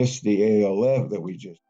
just the ALF that we just.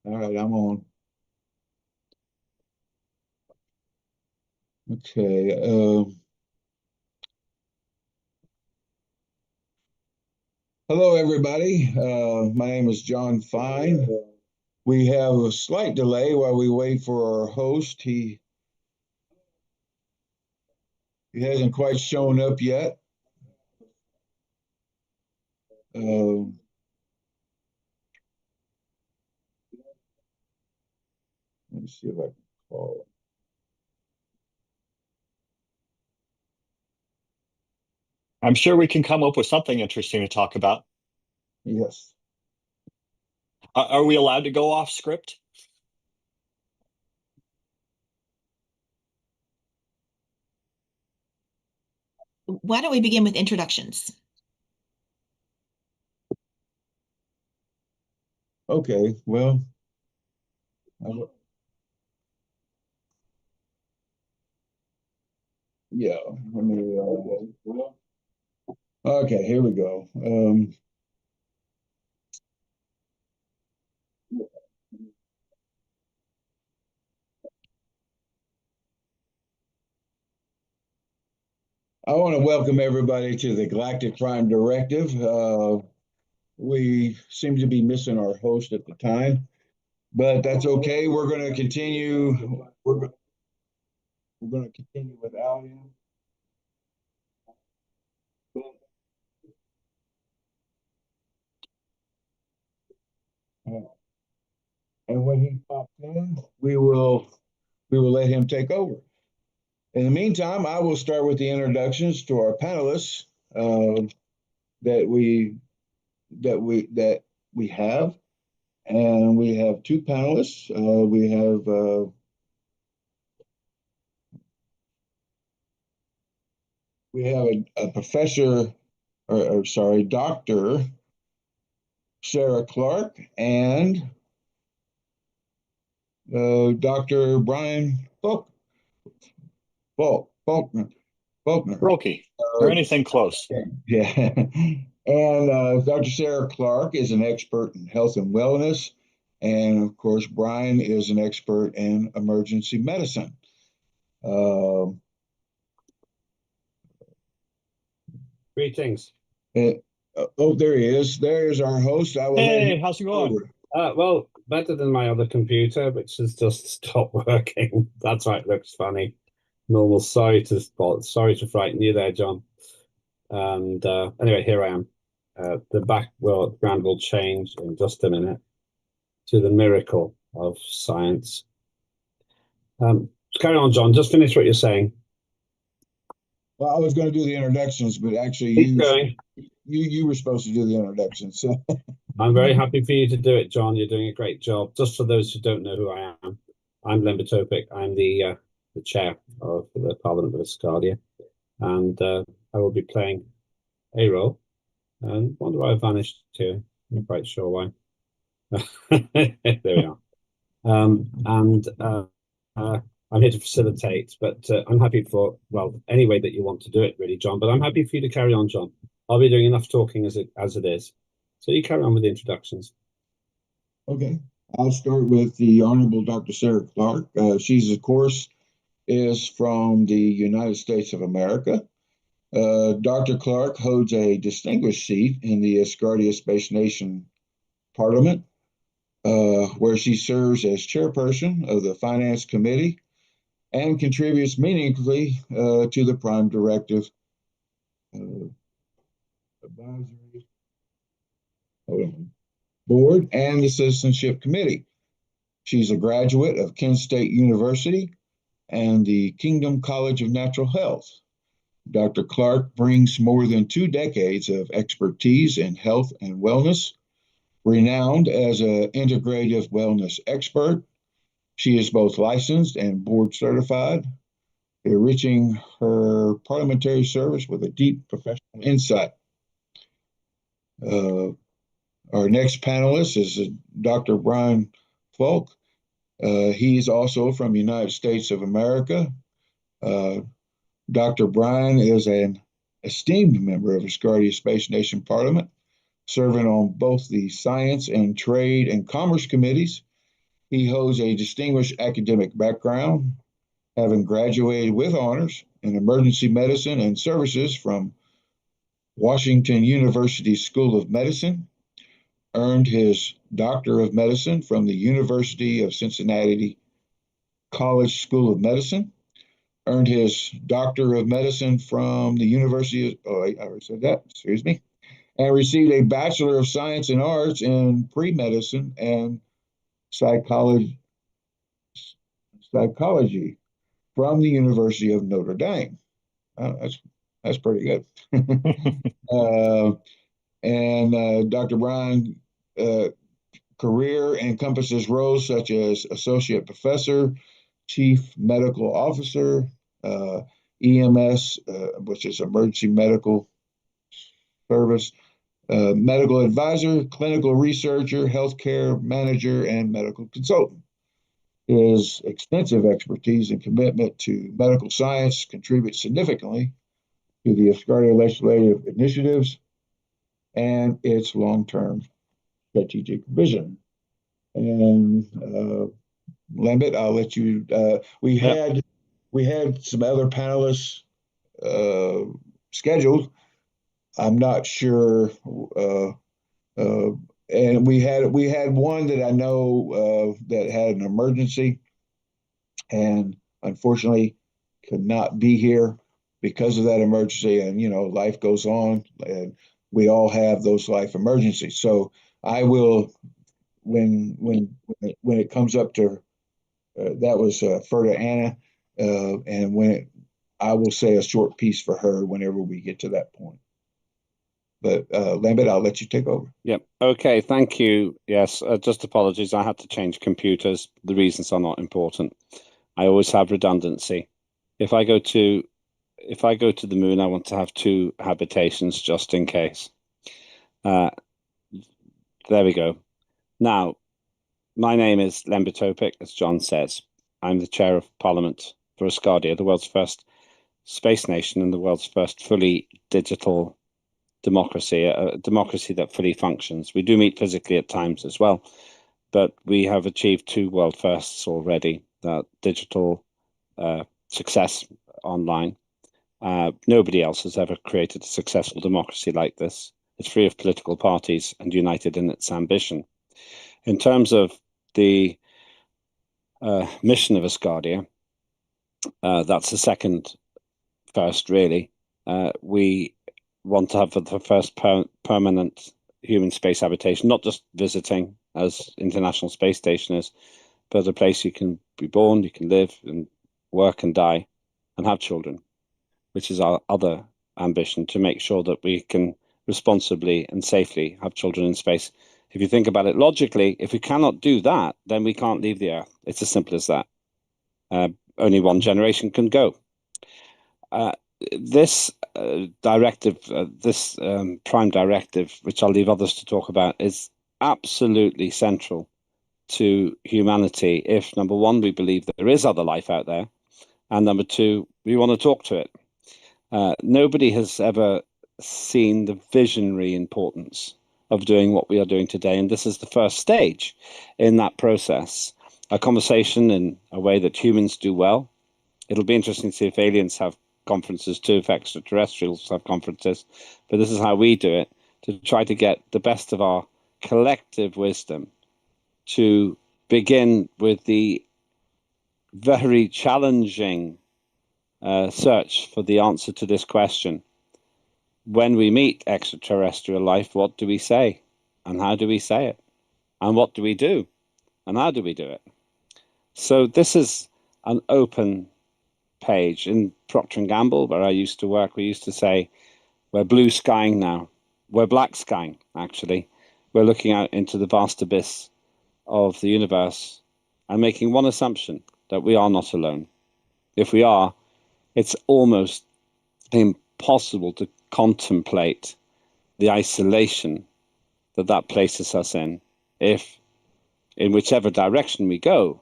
All right, I'm on. Okay. Hello, everybody. My name is John Fine. We have a slight delay while we wait for our host. He hasn't quite shown up yet. Uh, Let me see if I can call I'm sure we can come up with something interesting to talk about. him. Yes. Are we allowed to go off script? Why don't we begin with introductions? Okay. Well, yeah. Let me. Okay. Here we go. I want to welcome everybody to the Galactic Prime Directive. We seem to be missing our host at the time, but that's okay. We're going to continue. We're going to continue without him. And when he pops in, we will let him take over. In the meantime, I will start with the introductions to our panelists uh, that we that we have, and we have two panelists. We have a professor, or sorry, Doctor Sarah Clark, and Doctor Brian Faulkner. Brokey, or Uh, anything close. yeah. And Dr. Sarah Clark is an expert in health and wellness. And of course, Brian is an expert in emergency medicine. Um, Greetings. oh, there he is. There's our host. I will let him Hey, how's it going? over. Well, better than my other computer, which has just stopped working. That's right, looks funny. Normal. Sorry to frighten you there, John. And anyway, here I am. The background will change in just a minute to the miracle of science. Carry on, John. Just finish what you're saying. Well, I was going to do the introductions, but actually, Keep going. you were supposed to do the introductions. So, I'm very happy for you to do it, John. You're doing a great job. Just for those who don't know who I am, I'm Len Batopic. I'm the chair of the Parliament of Asgardia, and I will be playing a role. And wonder why I vanished to. I'm not quite sure why. There we are. And I'm here to facilitate, but I'm happy for, well, any way that you want to do it, really, John. But I'm happy for you to carry on, John. I'll be doing enough talking as it is. So you carry on with the introductions. okay, I'll start with the Honorable Dr. Sarah Clark. She's, of course, is from the United States of America. Dr. Clark holds a distinguished seat in the Asgardia Space Nation Parliament, where she serves as chairperson of the Finance Committee and contributes meaningfully to the Prime Directive uh, Advisory Board and the Citizenship Committee. She's a graduate of Kent State University and the Kingdom College of Natural Health. Dr. Clark brings more than 2 decades of expertise in health and wellness. Renowned as an integrative wellness expert, she is both licensed and board certified, enriching her parliamentary service with a deep professional insight. Uh, our next panelist is Dr. Brian Falk. He's also from the United States of America. Uh, Dr. Brian is an esteemed member of Asgardia Space Nation Parliament, serving on both the Science and Trade and Commerce Committees He holds a distinguished academic background, having graduated with honors in emergency medicine and services from Washington University School of Medicine, earned his Doctor of Medicine from the University of Cincinnati College School of Medicine, earned his Doctor of Medicine from the University of, oh, I already said that, excuse me, and received a Bachelor of Science and Arts in Pre-Medicine and Psychology, Psychology from the University of Notre Dame. That's pretty good. uh, and Dr. Brian career encompasses roles such as associate professor, chief medical officer, EMS, which is emergency medical service, medical advisor, clinical researcher, healthcare manager, and medical consultant. His extensive expertise and commitment to medical science contributes significantly to the Asgardia legislative initiatives and its long-term strategic vision. And Lambert, I'll let you. We had some other panelists scheduled. I'm not sure, and we had one that I know that had an emergency, and unfortunately could not be here because of that emergency. And life goes on, and we all have those life emergencies. So I will, when it comes up to that was Ferda Anna, and I will say a short piece for her whenever we get to that point. But Lambert, I'll let you take over. Yep. Okay. Thank you. Yes. Just apologies. I had to change computers. The reasons are not important. I always have redundancy. If I go to the moon, I want to have 2 habitations just in case. There we go. Now, my name is Lembitopic, as John says. I'm the chair of Parliament for Asgardia, the world's first space nation and the world's first fully digital democracy, a democracy that fully functions. We do meet physically at times as well, but we have achieved 2 world firsts already, that digital success online. Nobody else has ever created a successful democracy like this. It's free of political parties and united in its ambition. In terms of the mission of Asgardia, that's the second first, really. We want to have the first permanent human space habitation, not just visiting as International Space Station is, but a place you can be born, you can live and work and die and have children, which is our other ambition, to make sure that we can responsibly and safely have children in space. If you think about it logically, if we cannot do that, then we can't leave the Earth. It's as simple as that. Only one generation can go. This directive, this Prime Directive, which I'll leave others to talk about, is absolutely central to humanity if, number one, we believe that there is other life out there, and number two, we want to talk to it. Nobody has ever seen the visionary importance of doing what we are doing today, and this is the first stage in that process. A conversation in a way that humans do well. It'll be interesting to see if aliens have conferences too, if extraterrestrials have conferences, but this is how we do it, to try to get the best of our collective wisdom to begin with the very challenging search for the answer to this question. When we meet extraterrestrial life, what do we say? And how do we say it? And what do we do? And how do we do it? So this is an open page. In Procter & Gamble, where I used to work, we used to say, we're blue skying now. We're black skying, actually. We're looking out into the vast abyss of the universe and making one assumption, that we are not alone. If we are, it's almost impossible to contemplate the isolation that places us in, if in whichever direction we go,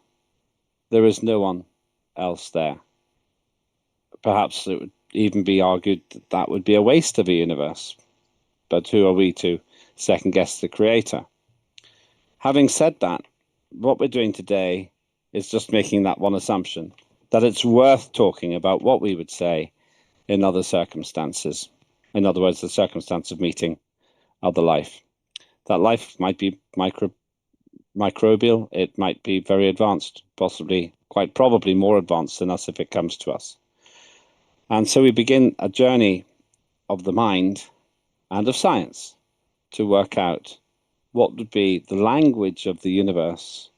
there is no one else there. Perhaps it would even be argued that that would be a waste of a universe. But who are we to second guess the creator? Having said that, what we're doing today is just making that one assumption, that it's worth talking about what we would say in other circumstances. In other words, the circumstance of meeting other life. That life might be microbial, it might be very advanced, possibly, quite probably more advanced than us if it comes to us. And so we begin a journey of the mind and of science to work out what would be the language of the universe,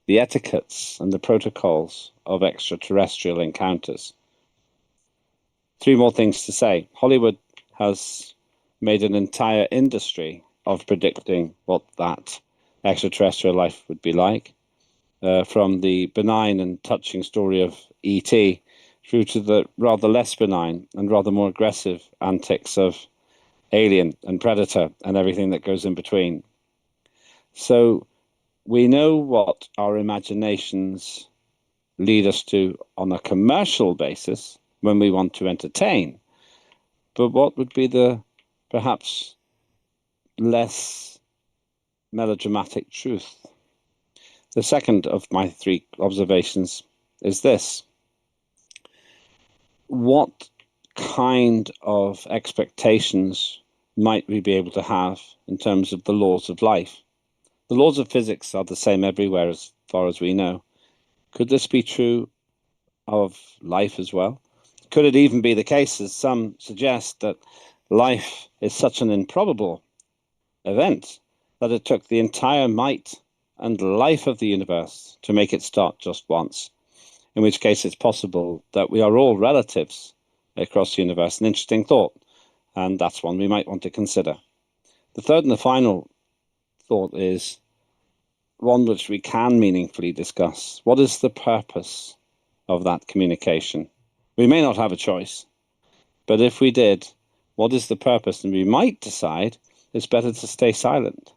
the etiquettes and the protocols of extraterrestrial encounters. Three more things to say. Hollywood has made an entire industry of predicting what that extraterrestrial life would be like, from the benign and touching story of E.T. through to the rather less benign and rather more aggressive antics of Alien and Predator and everything that goes in between. So we know what our imaginations lead us to on a commercial basis when we want to entertain. But what would be the perhaps less melodramatic truth? The second of my three observations is this. What kind of expectations might we be able to have in terms of the laws of life? The laws of physics are the same everywhere as far as we know. Could this be true of life as well? Could it even be the case, as some suggest, that life is such an improbable event that it took the entire might and life of the universe to make it start just once? In which case it's possible that we are all relatives across the universe. An interesting thought, and that's one we might want to consider. The third and the final thought is one which we can meaningfully discuss. What is the purpose of that communication? We may not have a choice, but if we did, what is the purpose? And we might decide it's better to stay silent.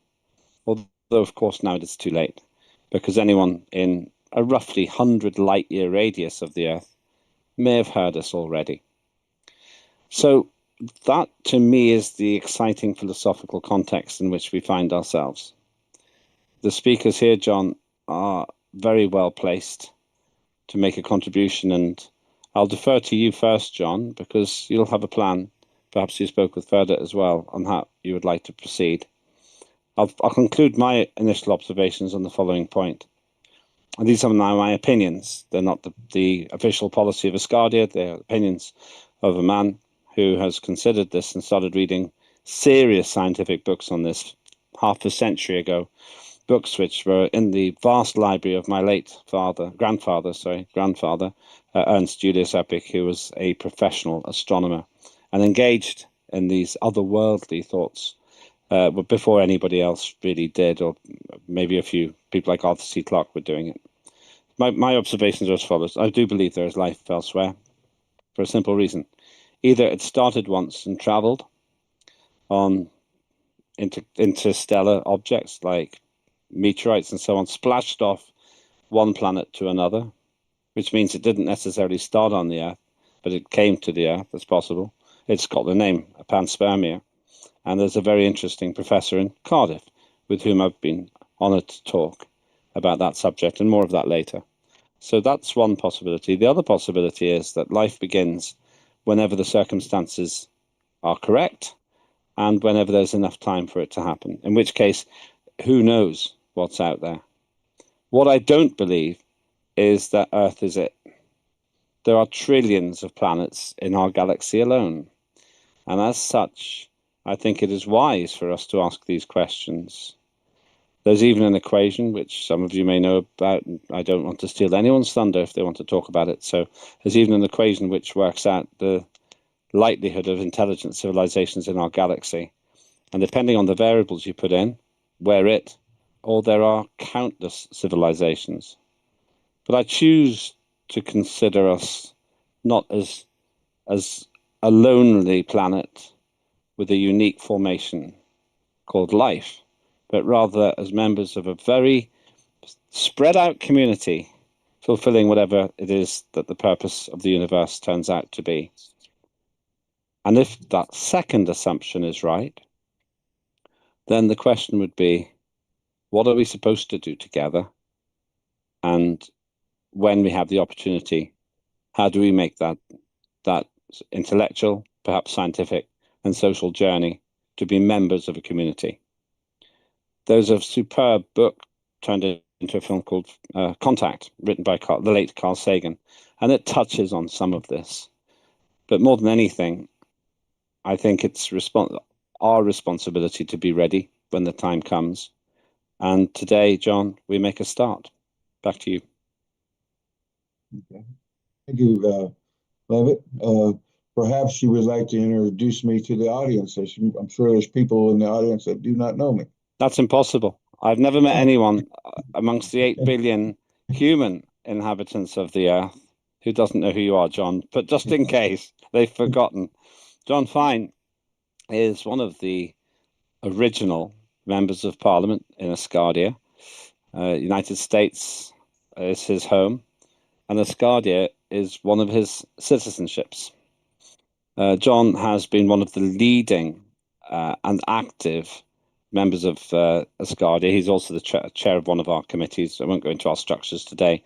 Although, of course, now it's too late, because anyone in a roughly 100 light-year radius of the Earth may have heard us already. So that, to me, is the exciting philosophical context in which we find ourselves. The speakers here, John, are very well placed to make a contribution, and I'll defer to you first, John, because you'll have a plan. Perhaps you spoke with Ferda as well on how you would like to proceed. I'll conclude my initial observations on the following point. And these are now my opinions. They're not the official policy of Asgardia. They're opinions of a man who has considered this and started reading serious scientific books on this half a century ago. Books which were in the vast library of my late grandfather, Ernst Julius Eppich, who was a professional astronomer and engaged in these otherworldly thoughts before anybody else really did, or maybe a few people like Arthur C. Clarke were doing it. My observations are as follows. I do believe there is life elsewhere for a simple reason. Either it started once and traveled on interstellar objects like meteorites and so on, splashed off one planet to another, which means it didn't necessarily start on the Earth, but it came to the Earth. That's possible. It's got the name panspermia. And there's a very interesting professor in Cardiff with whom I've been honoured to talk about that subject, and more of that later. So that's one possibility. The other possibility is that life begins whenever the circumstances are correct and whenever there's enough time for it to happen, in which case, who knows what's out there. What I don't believe is that Earth is it. There are trillions of planets in our galaxy alone. And as such, I think it is wise for us to ask these questions. There's even an equation, which some of you may know about, and I don't want to steal anyone's thunder if they want to talk about it. So there's even an equation which works out the likelihood of intelligent civilizations in our galaxy. And depending on the variables you put in, there are countless civilizations. But I choose to consider us not as a lonely planet with a unique formation called life, but rather as members of a very spread out community fulfilling whatever it is that the purpose of the universe turns out to be. And if that second assumption is right, then the question would be, what are we supposed to do together And when we have the opportunity, how do we make that intellectual, perhaps scientific, and social journey to be members of a community? There's a superb book turned into a film called Contact, written by the late Carl Sagan, and it touches on some of this. But more than anything, I think it's our responsibility to be ready when the time comes. And today, John, we make a start. Back to you. Okay. Thank you, Levitt. Perhaps you would like to introduce me to the audience. I'm sure there's people in the audience that do not know me. That's impossible. I've never met anyone amongst the 8 billion human inhabitants of the Earth who doesn't know who you are, John. But just in case they've forgotten, John Fine is one of the original members of Parliament in Asgardia. United States is his home, and Asgardia is one of his citizenships. John has been one of the leading and active members of Asgardia. He's also the chair of one of our committees. I won't go into our structures today.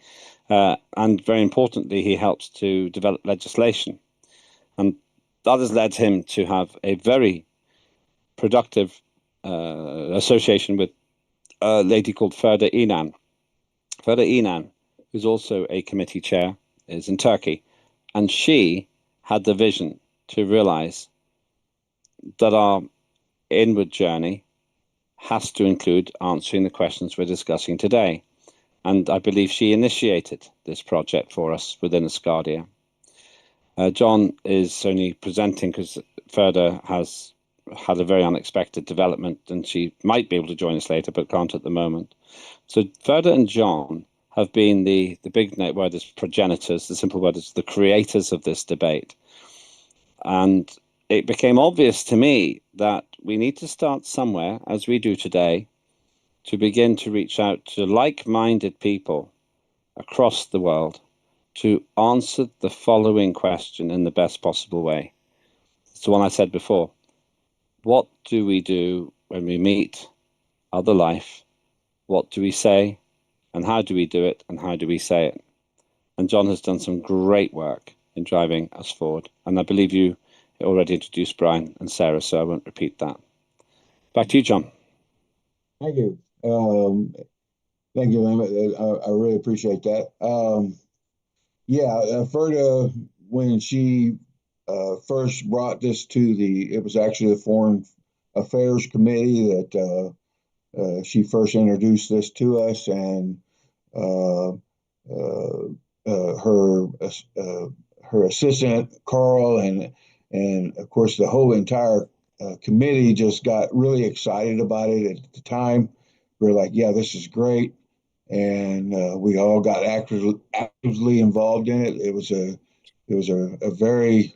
And very importantly, he helps to develop legislation. And that has led him to have a very productive association with a lady called Ferda Inan. Ferda Inan, who's also a committee chair, is in Turkey. And she had the vision to realize that our inward journey has to include answering the questions we're discussing today. And I believe she initiated this project for us within Asgardia. John is only presenting because Ferda has had a very unexpected development, and she might be able to join us later, but can't at the moment. So Ferda and John have been the big word is progenitors, the simple word is the creators of this debate. And it became obvious to me that we need to start somewhere, as we do today, to begin to reach out to like-minded people across the world to answer the following question in the best possible way. It's the one I said before. What do we do when we meet other life? What do we say? And how do we do it? And how do we say it? And John has done some great work in driving us forward. And I believe you already introduced Brian and Sarah, so I won't repeat that. Back to you, John. Thank you. Thank you, Emmett. I really appreciate that. Ferda, when she first brought this it was actually the Foreign Affairs Committee that she first introduced this to us, and her assistant Carl and of course the whole entire committee just got really excited about it at the time. We were like, yeah, this is great. And we all got actively involved in it. It was a very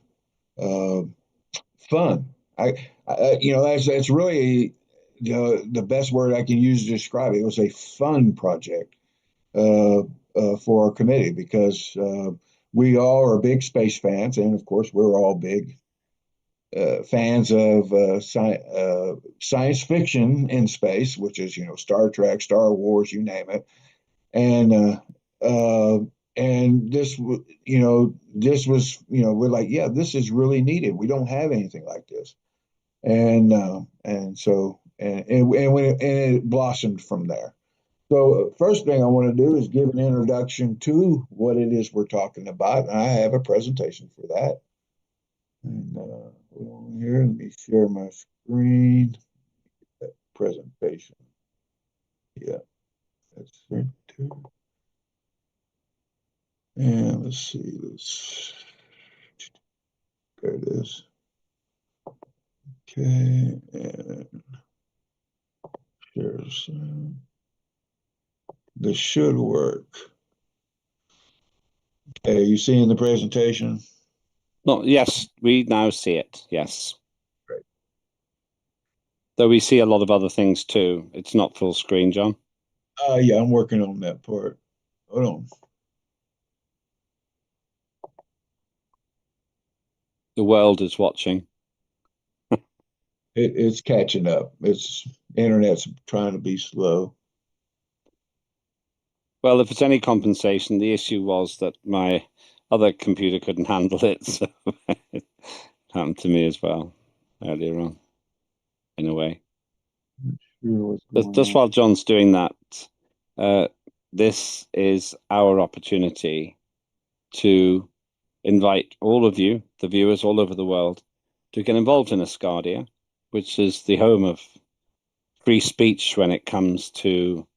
fun. That's really the best word I can use to describe it. It was a fun project for our committee because we all are big space fans, and of course we're all big fans of science fiction in space, which is Star Trek, Star Wars, you name it. And this was we're like, yeah, this is really needed. We don't have anything like this. And it blossomed from there. So first thing I want to do is give an introduction to what it is we're talking about. And I have a presentation for that. And hold on here, let me share my screen. That presentation. Yeah, that's there too. And let's see this. There it is. Okay, and here's this should work. Okay, you seeing the presentation? No, yes, we now see it. Yes. Great. Though we see a lot of other things too. It's not full screen, John. Yeah, I'm working on that part. Hold on. The world is watching. It's catching up. Internet's trying to be slow. Well, if it's any compensation, the issue was that my other computer couldn't handle it, so it happened to me as well earlier on, in a way. Sure what's Just, going just on. while John's doing that, this is our opportunity to invite all of you, the viewers all over the world, to get involved in Asgardia, which is the home of free speech when it comes to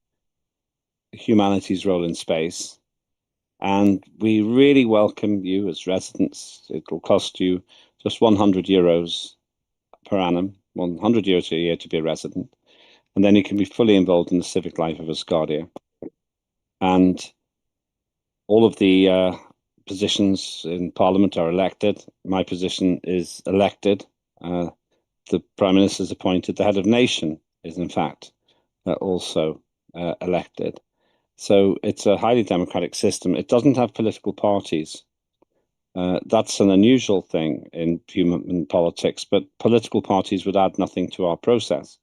humanity's role in space. And we really welcome you as residents. It will cost you just €100 per annum, 100 euros a year to be a resident. And then you can be fully involved in the civic life of Asgardia. And all of the positions in Parliament are elected. My position is elected. The Prime Minister is appointed. The head of nation is, in fact, also elected. So it's a highly democratic system. It doesn't have political parties. That's an unusual thing in human politics, but political parties would add nothing to our process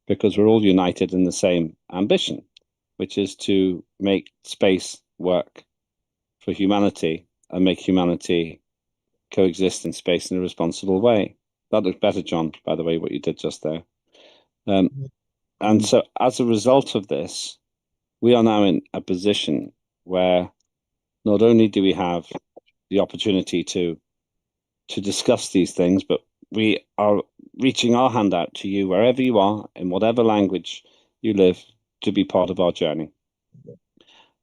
because we're all united in the same ambition, which is to make space work for humanity and make humanity coexist in space in a responsible way. That looked better, John, by the way, what you did just there. And so as a result of this, we are now in a position where not only do we have the opportunity to discuss these things, but we are reaching our hand out to you wherever you are, in whatever language you live, to be part of our journey.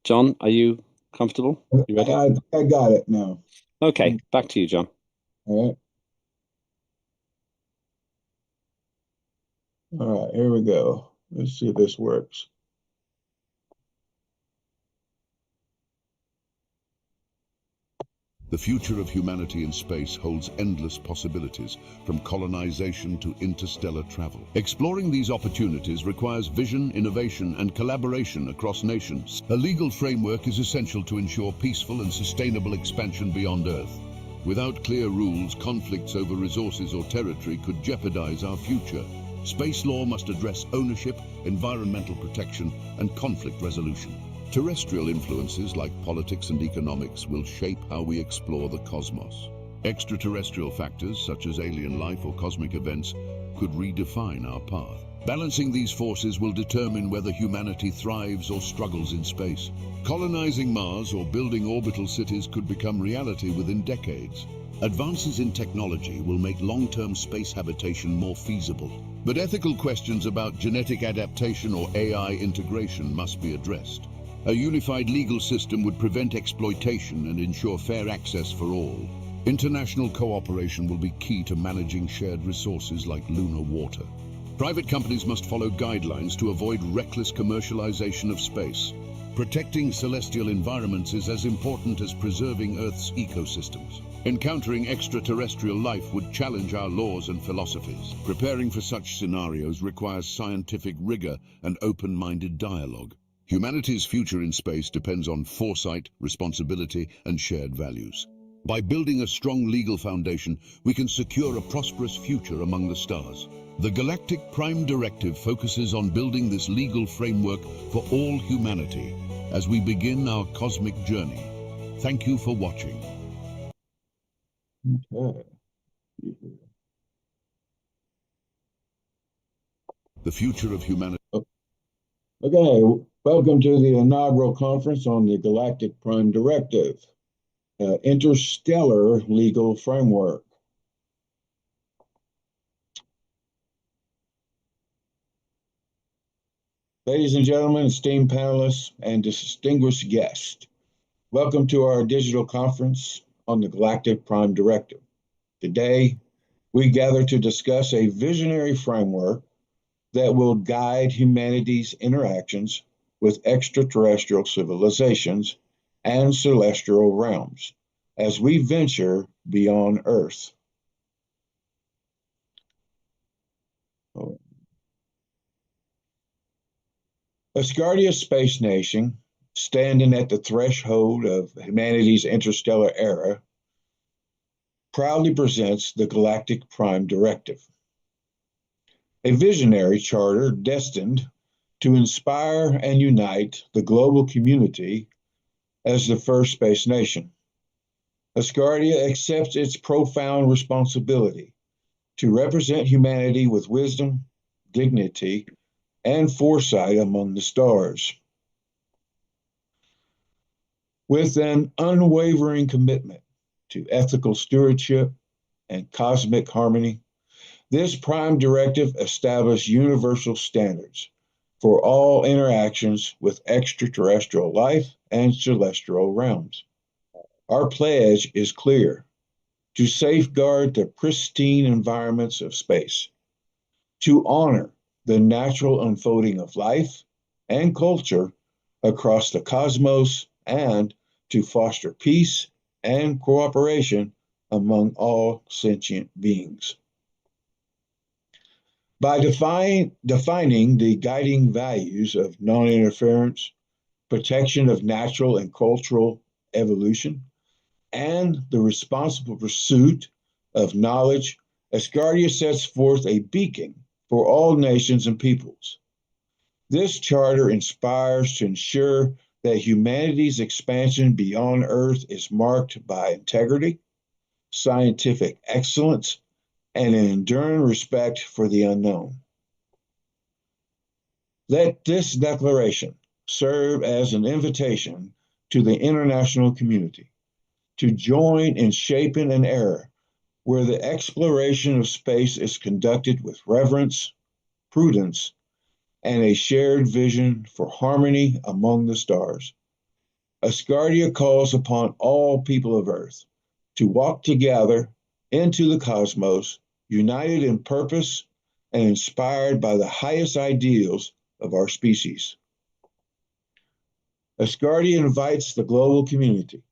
John, are you comfortable? You ready? I got it now. Okay, back to you, John. All right. All right, here we go. Let's see if this works. The future of humanity in space holds endless possibilities, from colonization to interstellar travel. Exploring these opportunities requires vision, innovation, and collaboration across nations. A legal framework is essential to ensure peaceful and sustainable expansion beyond Earth. Without clear rules, conflicts over resources or territory could jeopardize our future. Space law must address ownership, environmental protection, and conflict resolution. Terrestrial influences like politics and economics will shape how we explore the cosmos. Extraterrestrial factors such as alien life or cosmic events could redefine our path. Balancing these forces will determine whether humanity thrives or struggles in space. Colonizing Mars or building orbital cities could become reality within decades. Advances in technology will make long-term space habitation more feasible. But ethical questions about genetic adaptation or AI integration must be addressed. A unified legal system would prevent exploitation and ensure fair access for all. International cooperation will be key to managing shared resources like lunar water. Private companies must follow guidelines to avoid reckless commercialization of space. Protecting celestial environments is as important as preserving Earth's ecosystems. Encountering extraterrestrial life would challenge our laws and philosophies. Preparing for such scenarios requires scientific rigor and open-minded dialogue. Humanity's future in space depends on foresight, responsibility, and shared values. By building a strong legal foundation, we can secure a prosperous future among the stars. The Galactic Prime Directive focuses on building this legal framework for all humanity as we begin our cosmic journey. Thank you for watching. Okay. The future of humanity. Okay, welcome to the inaugural conference on the Galactic Prime Directive, interstellar legal framework. Ladies and gentlemen, esteemed panelists, and distinguished guests, welcome to our digital conference on the Galactic Prime Directive. Today, we gather to discuss a visionary framework that will guide humanity's interactions with extraterrestrial civilizations and celestial realms as we venture beyond Earth. Asgardia Space Nation, standing at the threshold of humanity's interstellar era, proudly presents the Galactic Prime Directive, a visionary charter destined to inspire and unite the global community as the first space nation. Asgardia accepts its profound responsibility to represent humanity with wisdom, dignity, and foresight among the stars. With an unwavering commitment to ethical stewardship and cosmic harmony, this Prime Directive established universal standards for all interactions with extraterrestrial life and celestial realms. Our pledge is clear: to safeguard the pristine environments of space, to honor the natural unfolding of life and culture across the cosmos, and to foster peace and cooperation among all sentient beings. By defining the guiding values of non-interference, protection of natural and cultural evolution, and the responsible pursuit of knowledge, Asgardia sets forth a beacon for all nations and peoples. This charter inspires to ensure that humanity's expansion beyond Earth is marked by integrity, scientific excellence, and an enduring respect for the unknown. Let this declaration serve as an invitation to the international community to join in shaping an era where the exploration of space is conducted with reverence, prudence, and a shared vision for harmony among the stars. Asgardia calls upon all people of Earth to walk together into the cosmos, united in purpose and inspired by the highest ideals of our species. Asgardia invites the global community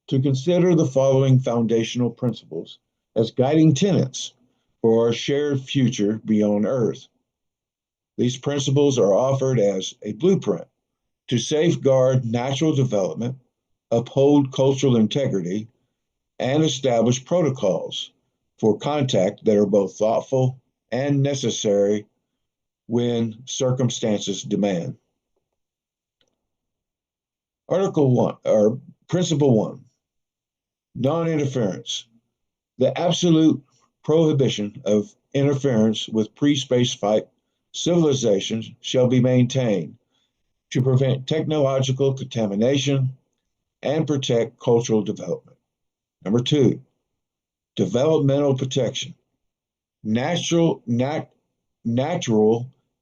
to consider the following foundational principles as guiding tenets for our shared future beyond Earth. These principles are offered as a blueprint to safeguard natural development, uphold cultural integrity, and establish protocols for contact that are both thoughtful and necessary when circumstances demand. Article 1, or Principle 1, non-interference. The absolute prohibition of interference with pre-space flight civilizations shall be maintained to prevent technological contamination and protect cultural development. Number 2, developmental protection. Natural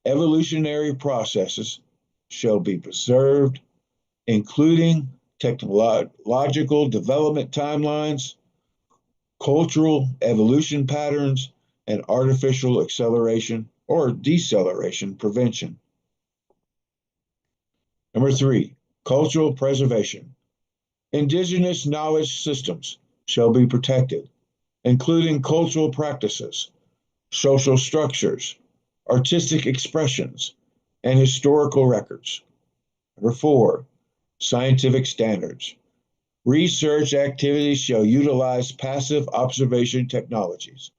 evolutionary processes shall be preserved, including technological development timelines, cultural evolution patterns, and artificial acceleration or deceleration prevention. Number 3, cultural preservation. Indigenous knowledge systems shall be protected, including cultural practices, social structures, artistic expressions, and historical records. Number 4, scientific standards. Research activities shall utilize passive observation technologies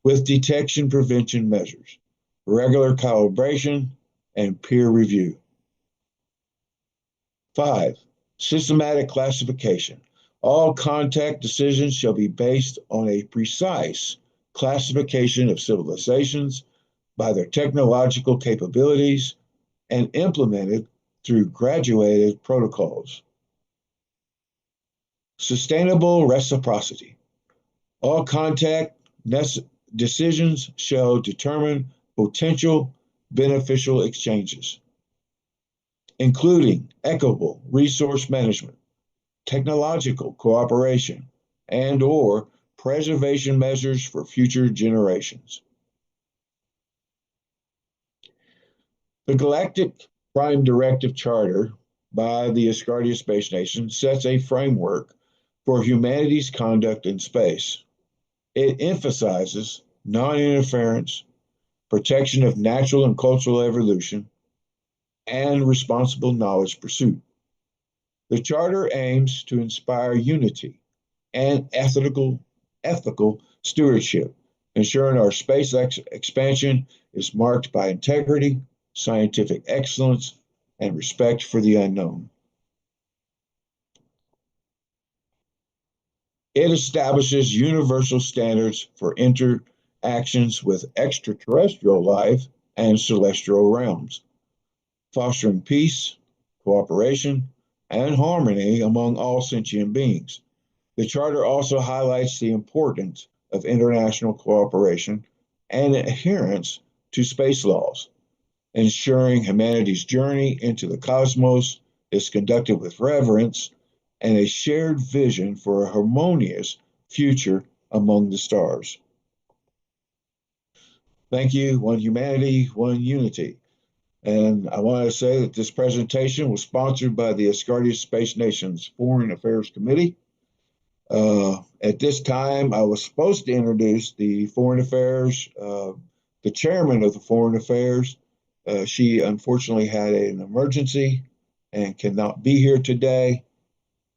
with detection prevention measures, regular calibration, and peer review. 5, systematic classification. All contact decisions shall be based on a precise classification of civilizations by their technological capabilities and implemented through graduated protocols. Sustainable reciprocity. All contact decisions shall determine potential beneficial exchanges, including equitable resource management, technological cooperation, and/or preservation measures for future generations. The Galactic Prime Directive Charter by the Asgardia Space Nation sets a framework for humanity's conduct in space. It emphasizes non-interference, protection of natural and cultural evolution, and responsible knowledge pursuit. The Charter aims to inspire unity and ethical stewardship, ensuring our space expansion is marked by integrity, scientific excellence, and respect for the unknown. It establishes universal standards for interactions with extraterrestrial life and celestial realms, fostering peace, cooperation, and harmony among all sentient beings. The Charter also highlights the importance of international cooperation and adherence to space laws, ensuring humanity's journey into the cosmos is conducted with reverence and a shared vision for a harmonious future among the stars. Thank you. One humanity, one unity. And I want to say that this presentation was sponsored by the Asgardia Space Nation's Foreign Affairs Committee. At this time, I was supposed to introduce the Foreign Affairs, the chairman of the Foreign Affairs. She unfortunately had an emergency and cannot be here today.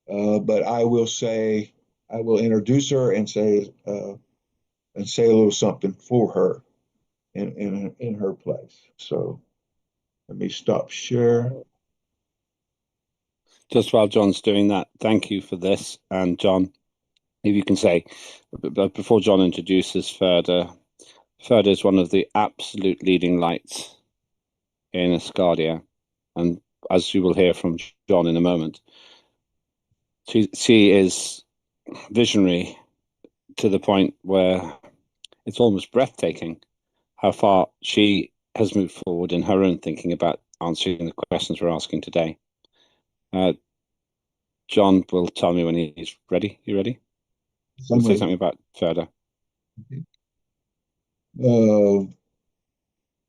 But I will introduce her and say a little something for her in her place. So let me stop share. Just while John's doing that, thank you for this. And John, if you can say, but before John introduces Ferda is one of the absolute leading lights in Asgardia. And as you will hear from John in a moment, she is visionary to the point where it's almost breathtaking how far she has moved forward in her own thinking about answering the questions we're asking today. John will tell me when he's ready. You ready? Say something about Ferda.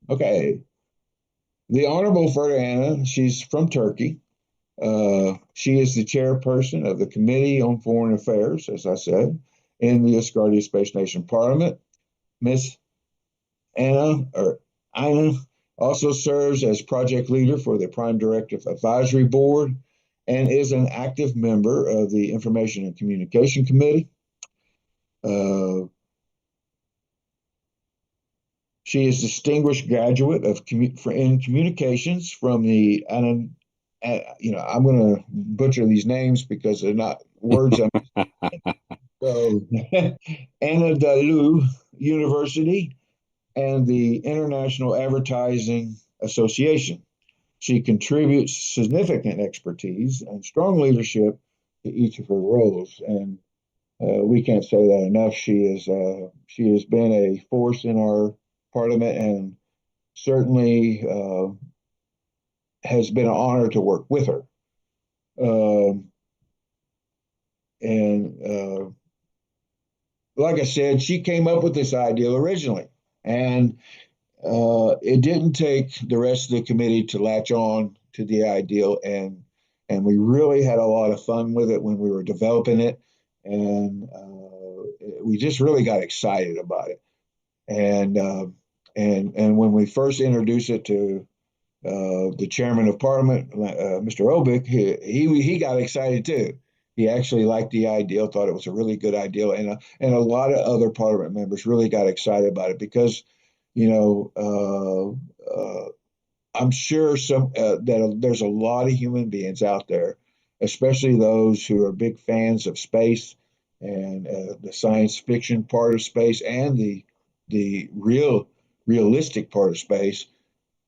Okay. The Honorable Ferda Anna, she's from Turkey. She is the chairperson of the Committee on Foreign Affairs, as I said, in the Asgardia Space Nation Parliament. Miss Anna also serves as project leader for the Prime Directive Advisory Board and is an active member of the Information and Communication Committee. She is a distinguished graduate in communications from the, I'm going to butcher these names because they're not words. So, Anadolu University and the International Advertising Association. She contributes significant expertise and strong leadership to each of her roles, and we can't say that enough. She has been a force in our Parliament, and certainly has been an honor to work with her. Like I said, she came up with this idea originally, and it didn't take the rest of the committee to latch on to the ideal, and we really had a lot of fun with it when we were developing it, and we just really got excited about it. And when we first introduced it to the chairman of Parliament, Mr. Obick, he got excited too. He actually liked the idea, thought it was a really good idea, and a lot of other Parliament members really got excited about it because, I'm sure that there's a lot of human beings out there, especially those who are big fans of space and the science fiction part of space and the realistic part of space,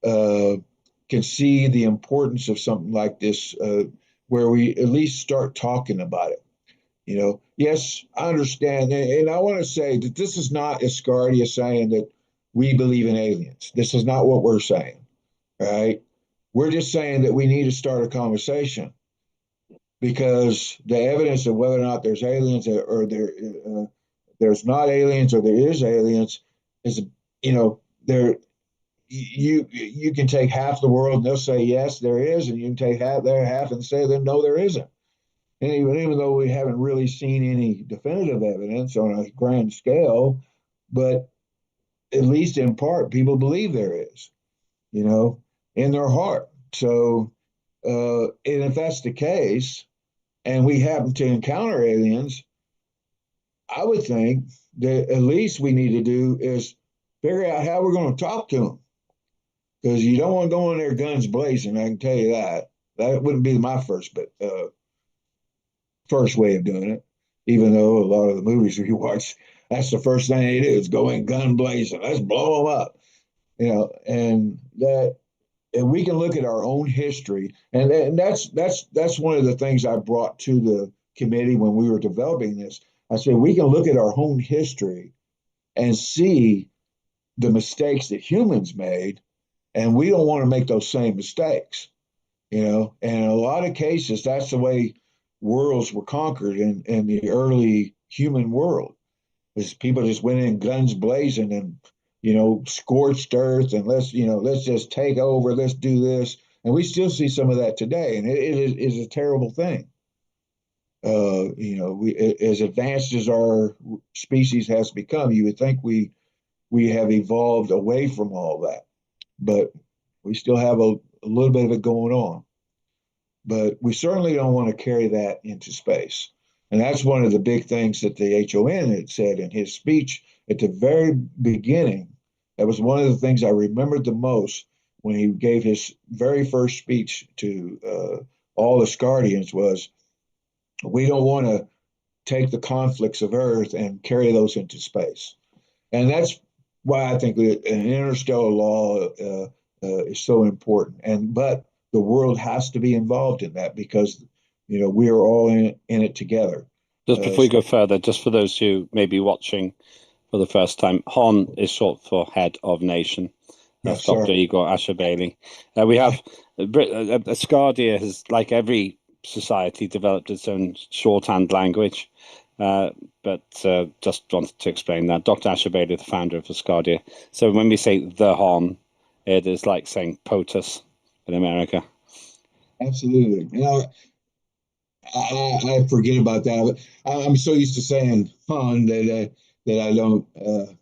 can see the importance of something like this, where we at least start talking about it. Yes, I understand, and I want to say that this is not Asgardia saying that we believe in aliens. This is not what we're saying, right? We're just saying that we need to start a conversation because the evidence of whether or not there's aliens or there's not aliens or there is aliens is, there. You can take half the world and they'll say yes there is, and you can take their half and say that no there isn't. And even though we haven't really seen any definitive evidence on a grand scale, but at least in part people believe there is, in their heart. So, and if that's the case, and we happen to encounter aliens, I would think that at least we need to do is figure out how we're going to talk to them. because you don't want to go in there guns blazing. I can tell you that. That wouldn't be my first way of doing it. Even though a lot of the movies you watch, that's the first thing they do is go in gun blazing. Let's blow them up, and that. And we can look at our own history, and that's one of the things I brought to the committee when we were developing this. I said we can look at our own history and see the mistakes that humans made, and we don't want to make those same mistakes, And in a lot of cases, that's the way worlds were conquered in the early human world. Was people just went in guns blazing and scorched earth and let's just take over, let's do this, and we still see some of that today, and it is a terrible thing. We as advanced as our species has become, you would think we have evolved away from all that, but we still have a little bit of it going on. But we certainly don't want to carry that into space. And that's one of the big things that the HON had said in his speech at the very beginning. That was one of the things I remembered the most when he gave his very first speech to all the Asgardians was, we don't want to take the conflicts of Earth and carry those into space. And that's why I think that an interstellar law is so important. But the world has to be involved in that because we are all in it together. Just before we go further, just for those who may be watching for the first time, HON is short for Head of Nation. That's Dr. Igor Asher-Bailey. We have Asgardia has, like every society, developed its own shorthand language. But just wanted to explain that. Dr. Asher-Bailey, the founder of Asgardia. So when we say the HON, it is like saying POTUS in America. Absolutely. I forget about that. But I'm so used to saying HON that I don't I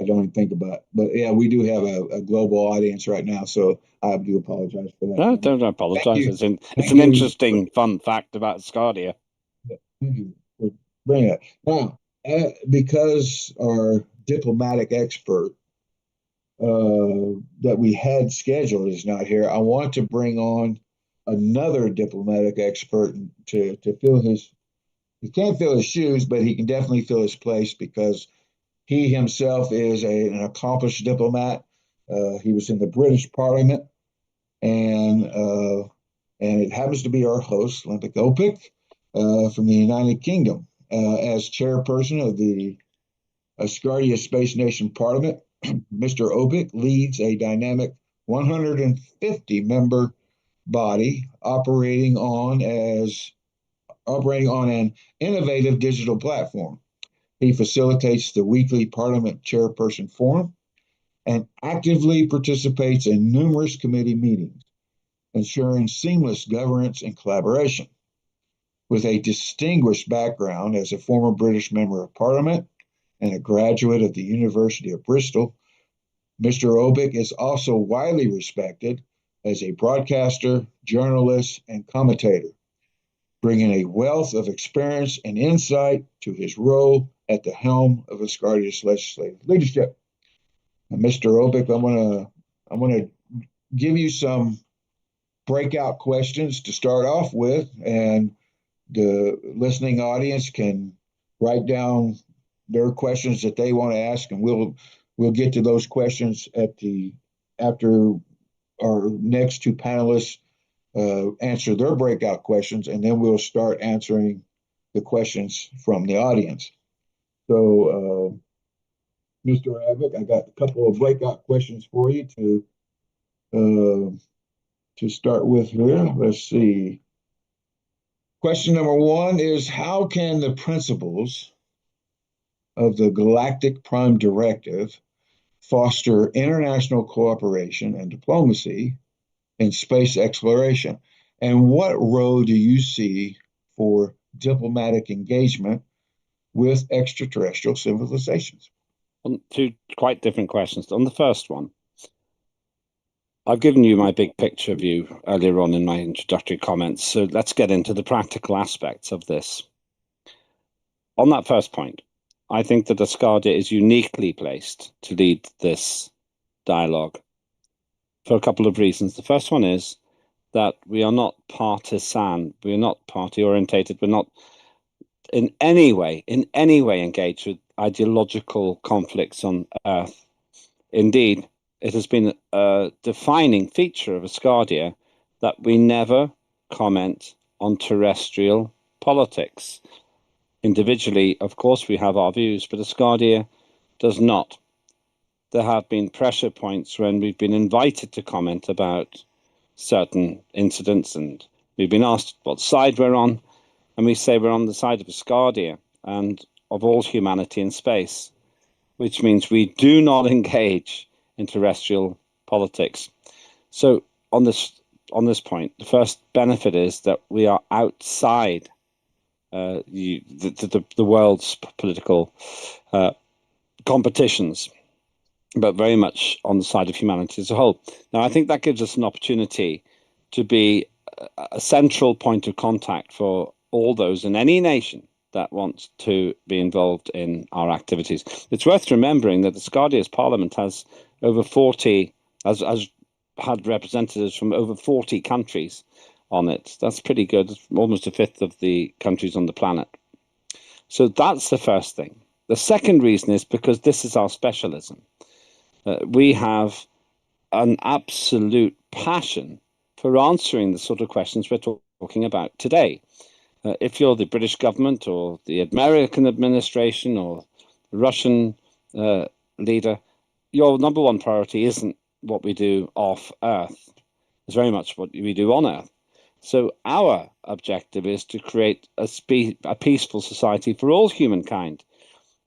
don't even think about it. But yeah, we do have a global audience right now, so I do apologize for that. No, don't apologize. It's an interesting, fun fact about Asgardia. Thank you for bringing it. Now, because our diplomatic expert that we had scheduled is not here, I want to bring on another diplomatic expert to fill his. He can't fill his shoes, but he can definitely fill his place because he himself is an accomplished diplomat. He was in the British Parliament, and it happens to be our host, Olympic Opik, from the United Kingdom, as chairperson of the Asgardia Space Nation Parliament. Mr. Opik leads a dynamic 150-member body operating on an innovative digital platform. He facilitates the weekly Parliament Chairperson Forum and actively participates in numerous committee meetings, ensuring seamless governance and collaboration. With a distinguished background as a former British Member of Parliament and a graduate of the University of Bristol, Mr. Opik is also widely respected as a broadcaster, journalist, and commentator, bringing a wealth of experience and insight to his role at the helm of Asgardia's legislative leadership. And Mr. Opik, I'm gonna give you some breakout questions to start off with, and the listening audience can write down their questions that they want to ask, and we'll get to those questions after our next two panelists answer their breakout questions, and then we'll start answering the questions from the audience. So, Mr. Abbott, I got a couple of breakout questions for you to start with here. Let's see. Question number one is, how can the principles of the Galactic Prime Directive foster international cooperation and diplomacy in space exploration? And what role do you see for diplomatic engagement with extraterrestrial civilizations? Two quite different questions. On the first one, I've given you my big picture view earlier on in my introductory comments, so let's get into the practical aspects of this. On that first point, I think that Asgardia is uniquely placed to lead this dialogue. for a couple of reasons. The first one is that we are not partisan, we're not party orientated, we're not in any way engaged with ideological conflicts on Earth. Indeed, it has been a defining feature of Asgardia that we never comment on terrestrial politics. Individually, of course, we have our views, but Asgardia does not. There have been pressure points when we've been invited to comment about certain incidents, and we've been asked what side we're on, and we say we're on the side of Asgardia and of all humanity in space, which means we do not engage in terrestrial politics. So on this point, the first benefit is that we are outside the world's political competitions, but very much on the side of humanity as a whole. Now, I think that gives us an opportunity to be a central point of contact for all those in any nation that wants to be involved in our activities. It's worth remembering that the Asgardia's Parliament has over 40, has had representatives from over 40 countries on it. That's pretty good. It's almost a fifth of the countries on the planet. So that's the first thing. The second reason is because this is our specialism. We have an absolute passion for answering the sort of questions we're talking about today. If you're the British government or the American administration or the Russian leader, your number one priority isn't what we do off Earth. It's very much what we do on Earth. So our objective is to create a peaceful society for all humankind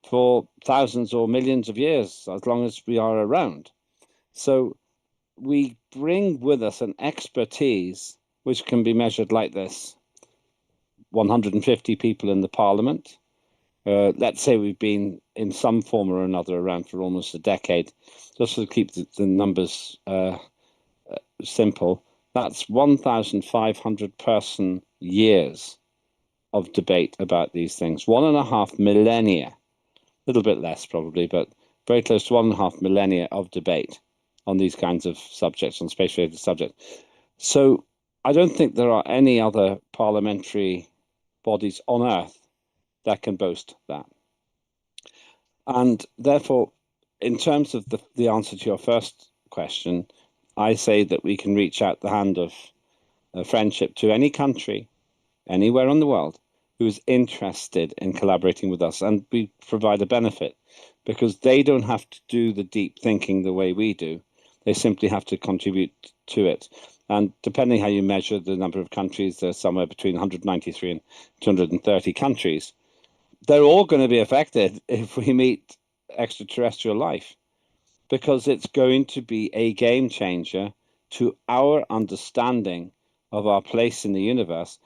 for thousands or millions of years, as long as we are around. So we bring with us an expertise which can be measured like this. 150 people in the Parliament. Let's say we've been in some form or another around for almost a decade, just to keep the numbers simple. That's 1,500 person years of debate about these things. 1.5 millennia, a little bit less probably, but very close to 1.5 millennia of debate on these kinds of subjects, on space-related subjects. So I don't think there are any other parliamentary bodies on Earth that can boast that. And therefore, in terms of the answer to your first question, I say that we can reach out the hand of friendship to any country, anywhere in the world, who is interested in collaborating with us. And we provide a benefit because they don't have to do the deep thinking the way we do. They simply have to contribute to it. And depending how you measure the number of countries, there's somewhere between 193 and 230 countries. They're all going to be affected if we meet extraterrestrial life, because it's going to be a game changer to our understanding of our place in the universe,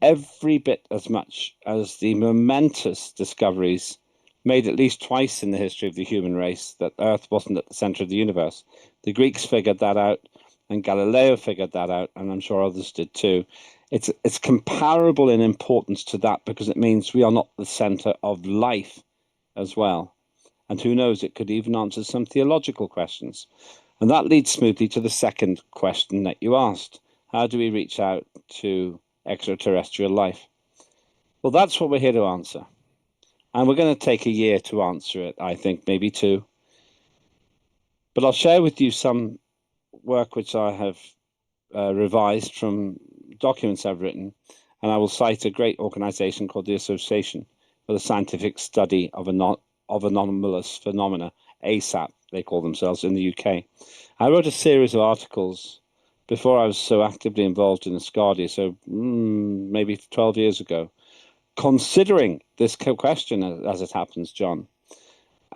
every bit as much as the momentous discoveries made at least twice in the history of the human race that Earth wasn't at the center of the universe. The Greeks figured that out, and Galileo figured that out, and I'm sure others did too. It's comparable in importance to that because it means we are not the center of life as well. And who knows, it could even answer some theological questions. And that leads smoothly to the second question that you asked. How do we reach out to extraterrestrial life? Well, that's what we're here to answer. And we're going to take a year to answer it, I think, maybe 2. But I'll share with you some work which I have revised from documents I've written, and I will cite a great organization called the Association for the Scientific Study of Anomalous Phenomena, ASAP, they call themselves, in the UK. I wrote a series of articles before I was so actively involved in Asgardia, so maybe 12 years ago, considering this question as it happens, John.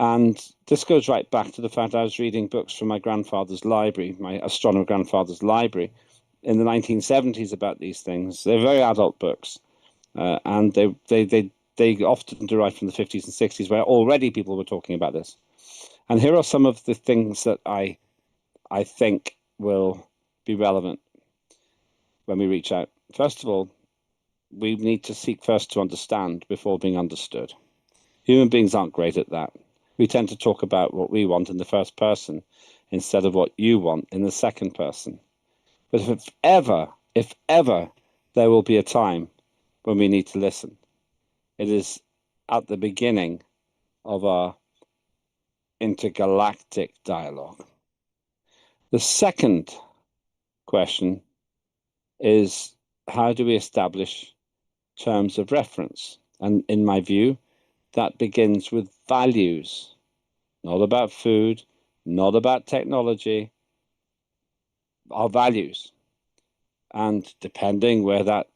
And this goes right back to the fact I was reading books from my grandfather's library, my astronomer grandfather's library, in the 1970s about these things. They're very adult books, and they often derive from the 50s and 60s, where already people were talking about this. And here are some of the things that I think will be relevant when we reach out. First of all, we need to seek first to understand before being understood. Human beings aren't great at that. We tend to talk about what we want in the first person instead of what you want in the second person. But if ever there will be a time when we need to listen, it is at the beginning of our intergalactic dialogue. The second question is, how do we establish terms of reference? And in my view, that begins with values, not about food, not about technology, our values. And depending where that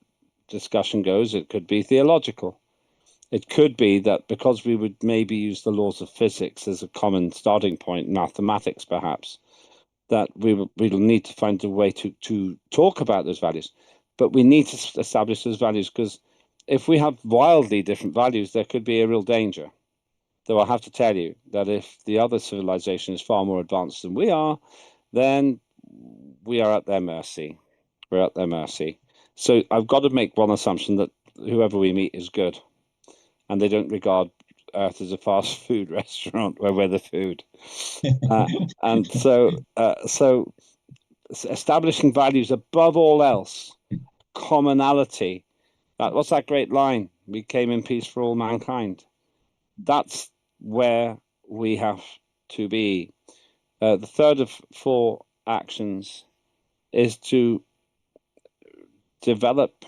discussion goes, it could be theological. It could be that because we would maybe use the laws of physics as a common starting point, mathematics perhaps, that we'll need to find a way to talk about those values. But we need to establish those values, because if we have wildly different values, there could be a real danger. Though I have to tell you that if the other civilization is far more advanced than we are, then we are at their mercy. We're at their mercy. So I've got to make one assumption, that whoever we meet is good, and they don't regard Earth as a fast food restaurant where we're the food. And so establishing values above all else, commonality. What's that great line? We came in peace for all mankind. That's where we have to be. The third of 4 actions is to develop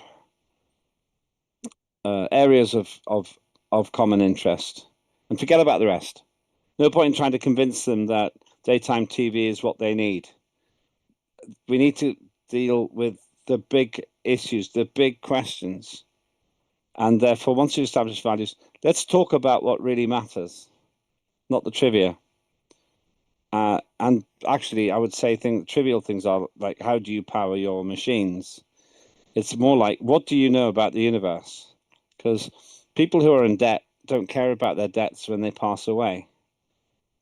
areas of common interest and forget about the rest. No point in trying to convince them that daytime TV is what they need. We need to deal with the big issues, the big questions. And therefore, once you establish values, let's talk about what really matters, not the trivia. And actually, I would say trivial things are like, how do you power your machines? It's more like, what do you know about the universe? Because people who are in debt don't care about their debts when they pass away.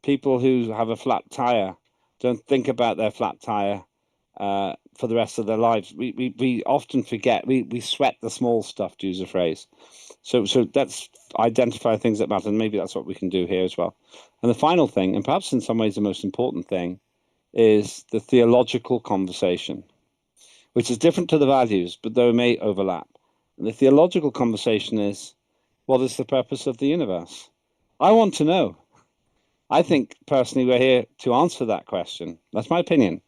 People who have a flat tire don't think about their flat tire for the rest of their lives. We often forget. We sweat the small stuff, to use a phrase. So let's identify things that matter, and maybe that's what we can do here as well. And the final thing, and perhaps in some ways the most important thing, is the theological conversation, which is different to the values, but though may overlap. And the theological conversation is, what is the purpose of the universe? I want to know. I think personally we're here to answer that question. That's my opinion.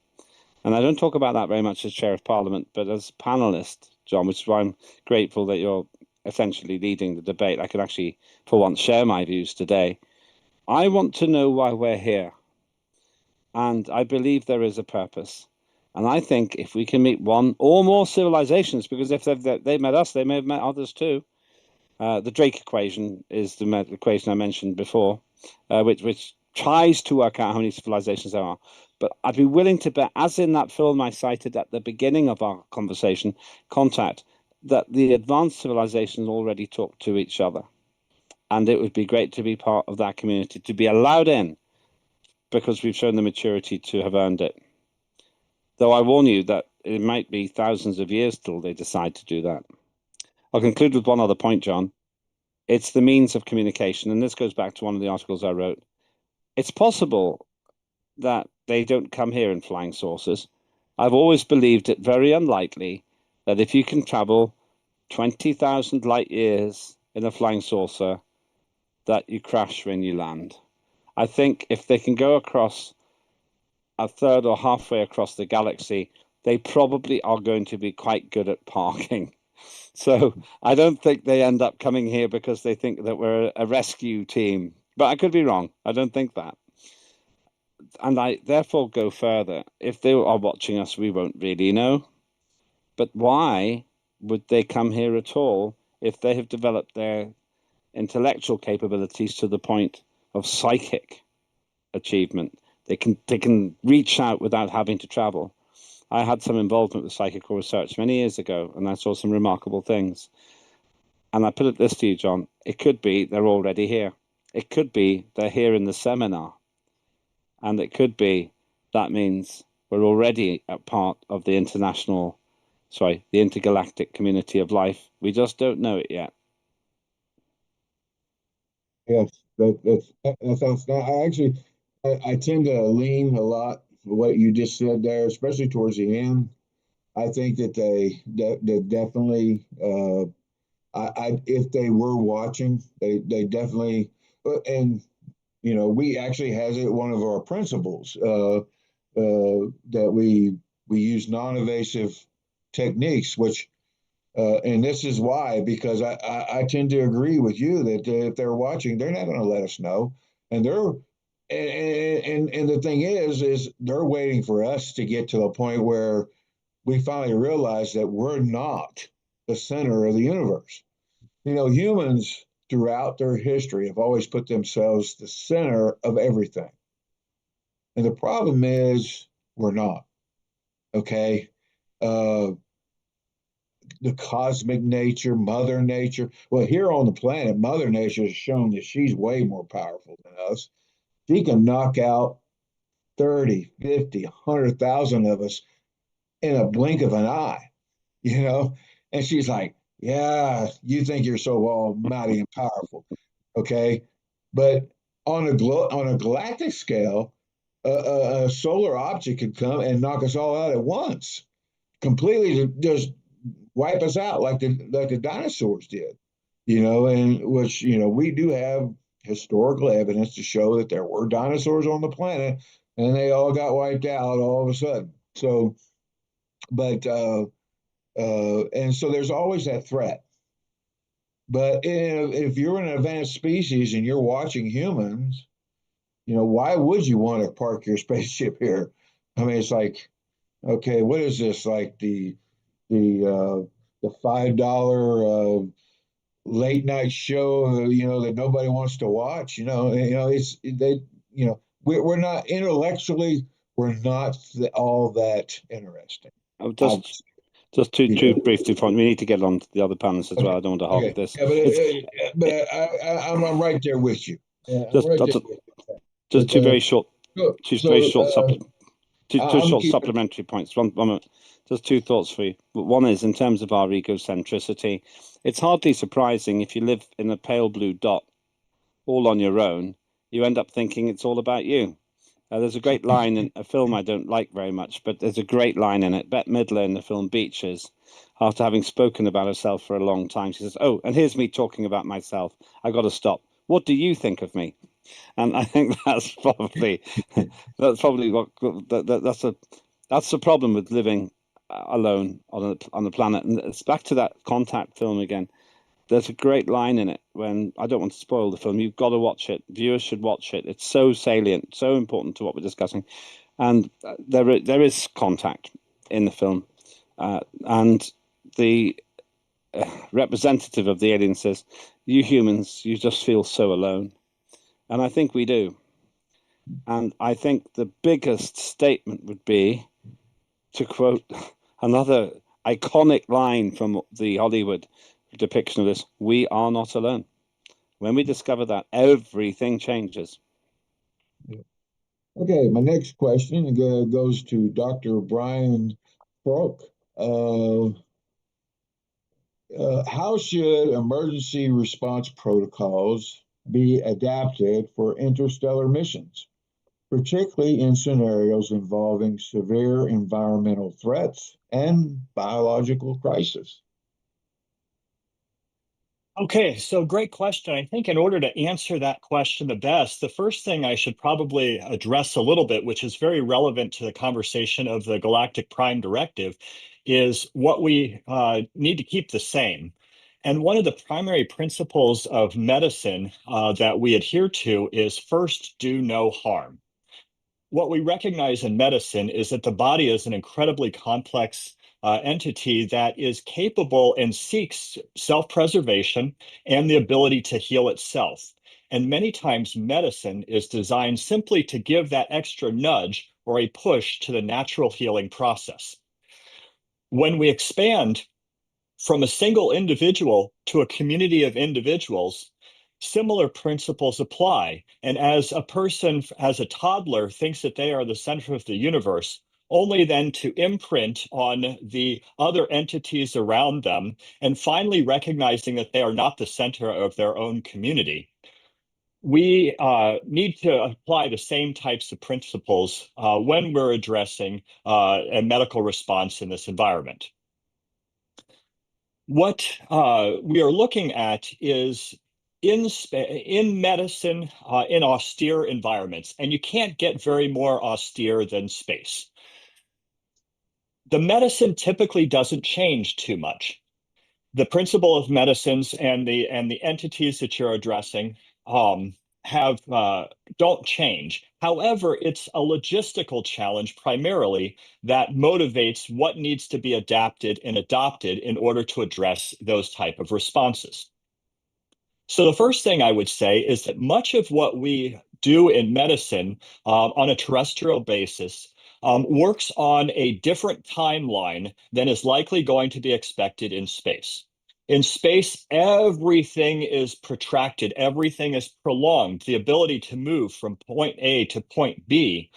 And I don't talk about that very much as Chair of Parliament, but as panelist, John, which is why I'm grateful that you're essentially leading the debate. I can actually, for once, share my views today. I want to know why we're here. And I believe there is a purpose. And I think if we can meet one or more civilizations, because if they've met us, they may have met others too. The Drake equation is the equation I mentioned before, which tries to work out how many civilizations there are. But I'd be willing to bet, as in that film I cited at the beginning of our conversation, Contact, that the advanced civilizations already talk to each other. And it would be great to be part of that community, to be allowed in, because we've shown the maturity to have earned it. Though I warn you that it might be thousands of years till they decide to do that. I'll conclude with one other point, John. It's the means of communication, and this goes back to one of the articles I wrote. It's possible that they don't come here in flying saucers. I've always believed it very unlikely that if you can travel 20,000 light years in a flying saucer, that you crash when you land. I think if they can go across a third or halfway across the galaxy, they probably are going to be quite good at parking. So I don't think they end up coming here because they think that we're a rescue team. But I could be wrong. I don't think that. And I therefore go further. If they are watching us, we won't really know. But why would they come here at all if they have developed their intellectual capabilities to the point of psychic achievement? They can reach out without having to travel. I had some involvement with psychical research many years ago, and I saw some remarkable things. And I put it this to you, John, it could be they're already here. It could be they're here in the seminar. And it could be that means we're already a part of the intergalactic community of life. We just don't know it yet. Yes, that sounds. I tend to lean a lot what you just said there, especially towards the end. I think that they definitely, if they were watching, they definitely, and we actually has it one of our principles that we use non-evasive techniques, which and this is why, because I tend to agree with you that if they're watching, they're not going to let us know, and and the thing is they're waiting for us to get to the point where we finally realize that we're not the center of the universe. Humans throughout their history have always put themselves the center of everything. And the problem is we're not. Okay. The cosmic nature, Mother Nature. Well, here on the planet, Mother Nature has shown that she's way more powerful than us. She can knock out 30, 50, 100,000 of us in a blink of an eye, you know? And she's like, yeah, you think you're so almighty and powerful. Okay. But on a galactic scale, a solar object could come and knock us all out at once, completely just wipe us out like the dinosaurs did, and which we do have historical evidence to show that there were dinosaurs on the planet and they all got wiped out all of a sudden. So, but and so there's always that threat. But if you're an advanced species and you're watching humans, why would you want to park your spaceship here? I mean, it's like, okay, what is this? Like the $5 late night show, that nobody wants to watch. It's they, we're not intellectually, we're not all that interesting. Oh, just two brief points. We need to get on to the other panelists as well. I don't want to hog this. Yeah, but I'm right there with you. Yeah, just two very short, supplementary points. One moment. Just two thoughts for you. One is, in terms of our egocentricity, it's hardly surprising if you live in a pale blue dot all on your own, you end up thinking it's all about you. There's a great line in a film I don't like very much, but there's a great line in it. Bette Midler in the film Beaches, after having spoken about herself for a long time, she says, "Oh, and here's me talking about myself. I got to stop. What do you think of me?" And I think that's probably that's the problem with living alone on the planet. And it's back to that Contact film again. There's a great line in it when, I don't want to spoil the film, you've got to watch it. Viewers should watch it. It's so salient, so important to what we're discussing. And there is contact in the film. And the representative of the alien says, "You humans, you just feel so alone." And I think we do. And I think the biggest statement would be, to quote another iconic line from the Hollywood depiction of this, "We are not alone." When we discover that, everything changes. Okay, my next question goes to Dr. Brian Croak. How should emergency response protocols be adapted for interstellar missions, particularly in scenarios involving severe environmental threats and biological crisis? Okay, so great question. I think in order to answer that question the best, the first thing I should probably address a little bit, which is very relevant to the conversation of the Galactic Prime Directive, is what we need to keep the same. And one of the primary principles of medicine that we adhere to is first, do no harm. What we recognize in medicine is that the body is an incredibly complex entity that is capable and seeks self-preservation and the ability to heal itself. And many times medicine is designed simply to give that extra nudge or a push to the natural healing process. When we expand from a single individual to a community of individuals, similar principles apply. And as a person, as a toddler, thinks that they are the center of the universe, only then to imprint on the other entities around them, and finally recognizing that they are not the center of their own community. we need to apply the same types of principles when we're addressing a medical response in this environment. What we are looking at is in medicine, in austere environments, and you can't get very more austere than space. The medicine typically doesn't change too much. The principle of medicines and the entities that you're addressing have don't change. However, it's a logistical challenge primarily that motivates what needs to be adapted and adopted in order to address those type of responses. So the first thing I would say is that much of what we do in medicine on a terrestrial basis works on a different timeline than is likely going to be expected in space. In space, everything is protracted, everything is prolonged. The ability to move from point A to point B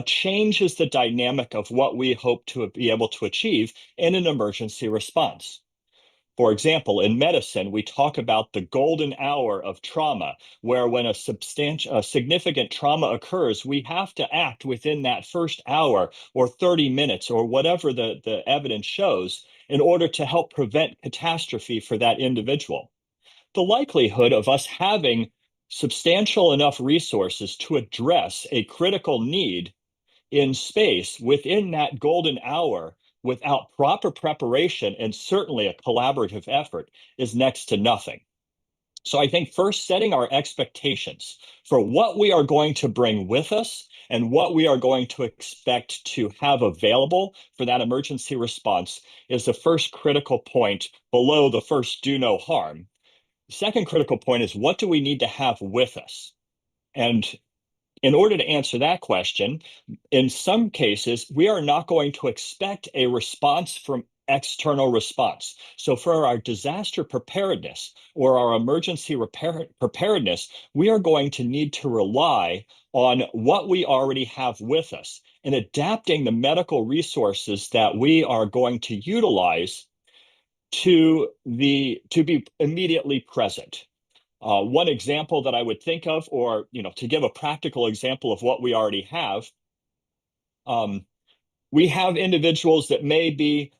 changes the dynamic of what we hope to be able to achieve in an emergency response. For example, in medicine, we talk about the golden hour of trauma, where when a significant trauma occurs, we have to act within that first hour or 30 minutes or whatever the evidence shows in order to help prevent catastrophe for that individual. The likelihood of us having substantial enough resources to address a critical need in space within that golden hour without proper preparation and certainly a collaborative effort is next to nothing. So I think first setting our expectations for what we are going to bring with us and what we are going to expect to have available for that emergency response is the first critical point below the first do no harm. The second critical point is what do we need to have with us? And in order to answer that question, in some cases, we are not going to expect a response from external response. So for our disaster preparedness or our emergency preparedness, we are going to need to rely on what we already have with us and adapting the medical resources that we are going to utilize to be immediately present. One example that I would think of, or to give a practical example of what we already have, we have individuals that may be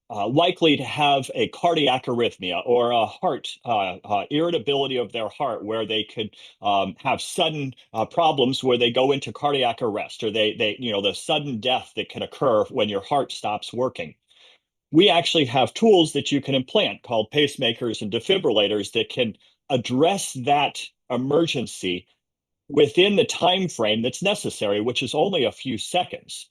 likely to have a cardiac arrhythmia or a heart irritability of their heart, where they could have sudden problems where they go into cardiac arrest, or they the sudden death that can occur when your heart stops working. We actually have tools that you can implant called pacemakers and defibrillators that can address that emergency within the time frame that's necessary, which is only a few seconds.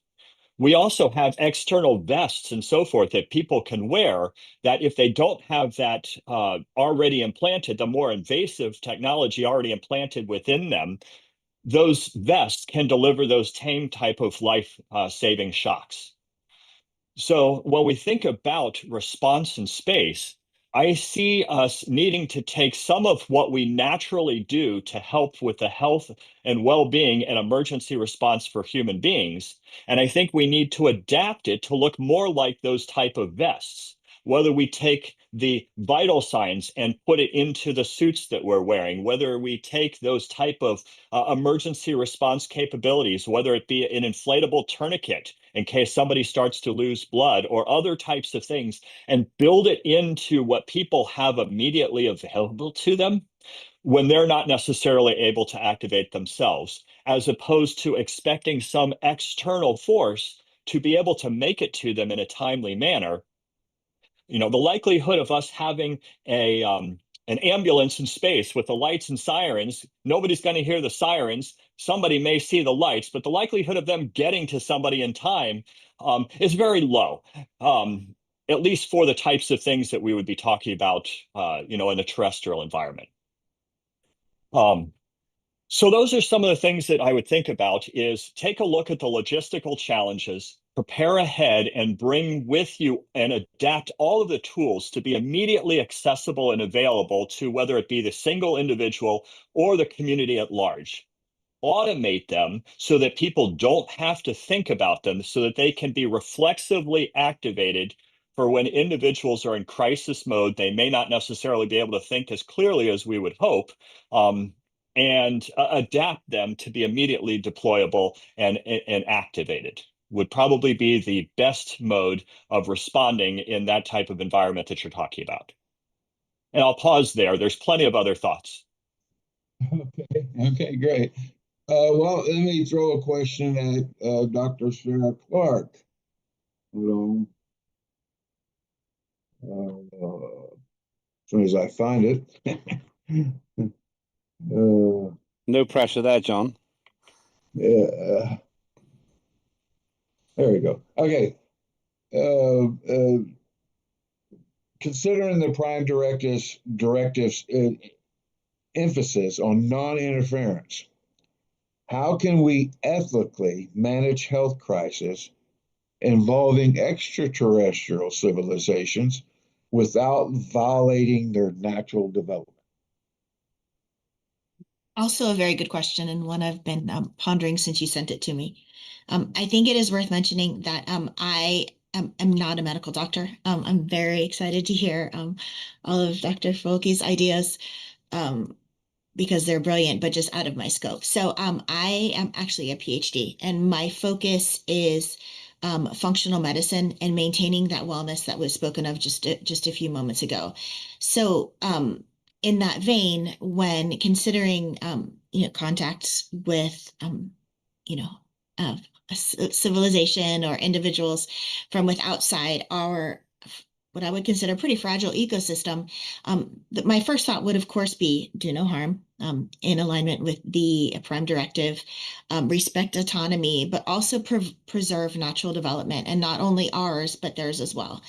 We also have external vests and so forth that people can wear that if they don't have that already implanted, the more invasive technology already implanted within them, those vests can deliver those same type of life-saving shocks. So when we think about response in space, I see us needing to take some of what we naturally do to help with the health and well-being and emergency response for human beings. And I think we need to adapt it to look more like those type of vests. Whether we take the vital signs and put it into the suits that we're wearing, whether we take those type of emergency response capabilities, whether it be an inflatable tourniquet in case somebody starts to lose blood or other types of things, and build it into what people have immediately available to them when they're not necessarily able to activate themselves, as opposed to expecting some external force to be able to make it to them in a timely manner. The likelihood of us having an ambulance in space with the lights and sirens, nobody's going to hear the sirens. Somebody may see the lights, but the likelihood of them getting to somebody in time is very low, at least for the types of things that we would be talking about, in a terrestrial environment. So those are some of the things that I would think about is take a look at the logistical challenges, prepare ahead, and bring with you and adapt all of the tools to be immediately accessible and available to whether it be the single individual or the community at large. Automate them so that people don't have to think about them, so that they can be reflexively activated for when individuals are in crisis mode. They may not necessarily be able to think as clearly as we would hope. and adapt them to be immediately deployable and activated. Would probably be the best mode of responding in that type of environment that you're talking about. And I'll pause there. There's plenty of other thoughts. Okay, great. Well, let me throw a question at Dr. Sarah Clark. Hold on. As soon as I find it. No pressure there, John. Yeah, there we go. Okay. Considering the Prime Directive's emphasis on non-interference, how can we ethically manage health crises involving extraterrestrial civilizations without violating their natural development? Also a very good question, and one I've been pondering since you sent it to me. I think it is worth mentioning that I am not a medical doctor. I'm very excited to hear all of Dr. Folke's ideas because they're brilliant, but just out of my scope. So I am actually a PhD, and my focus is functional medicine and maintaining that wellness that was spoken of just a few moments ago. So in that vein, when considering contacts with a civilization or individuals from outside our what I would consider a pretty fragile ecosystem, my first thought would, of course, be do no harm in alignment with the Prime Directive, respect autonomy, but also preserve natural development, and not only ours, but theirs as well.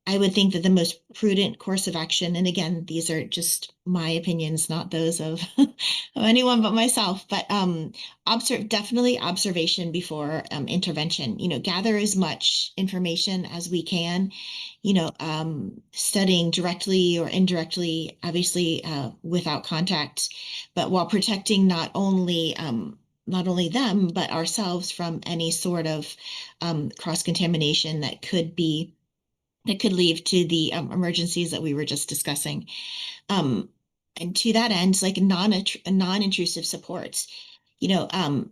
I would think that the most prudent course of action, and again, these are just my opinions, not those of, of anyone but myself, but definitely observation before intervention. Gather as much information as we can, studying directly or indirectly, obviously without contact, but while protecting not only them, but ourselves from any sort of cross-contamination that could lead to the emergencies that we were just discussing. And to that end, like non-intrusive supports.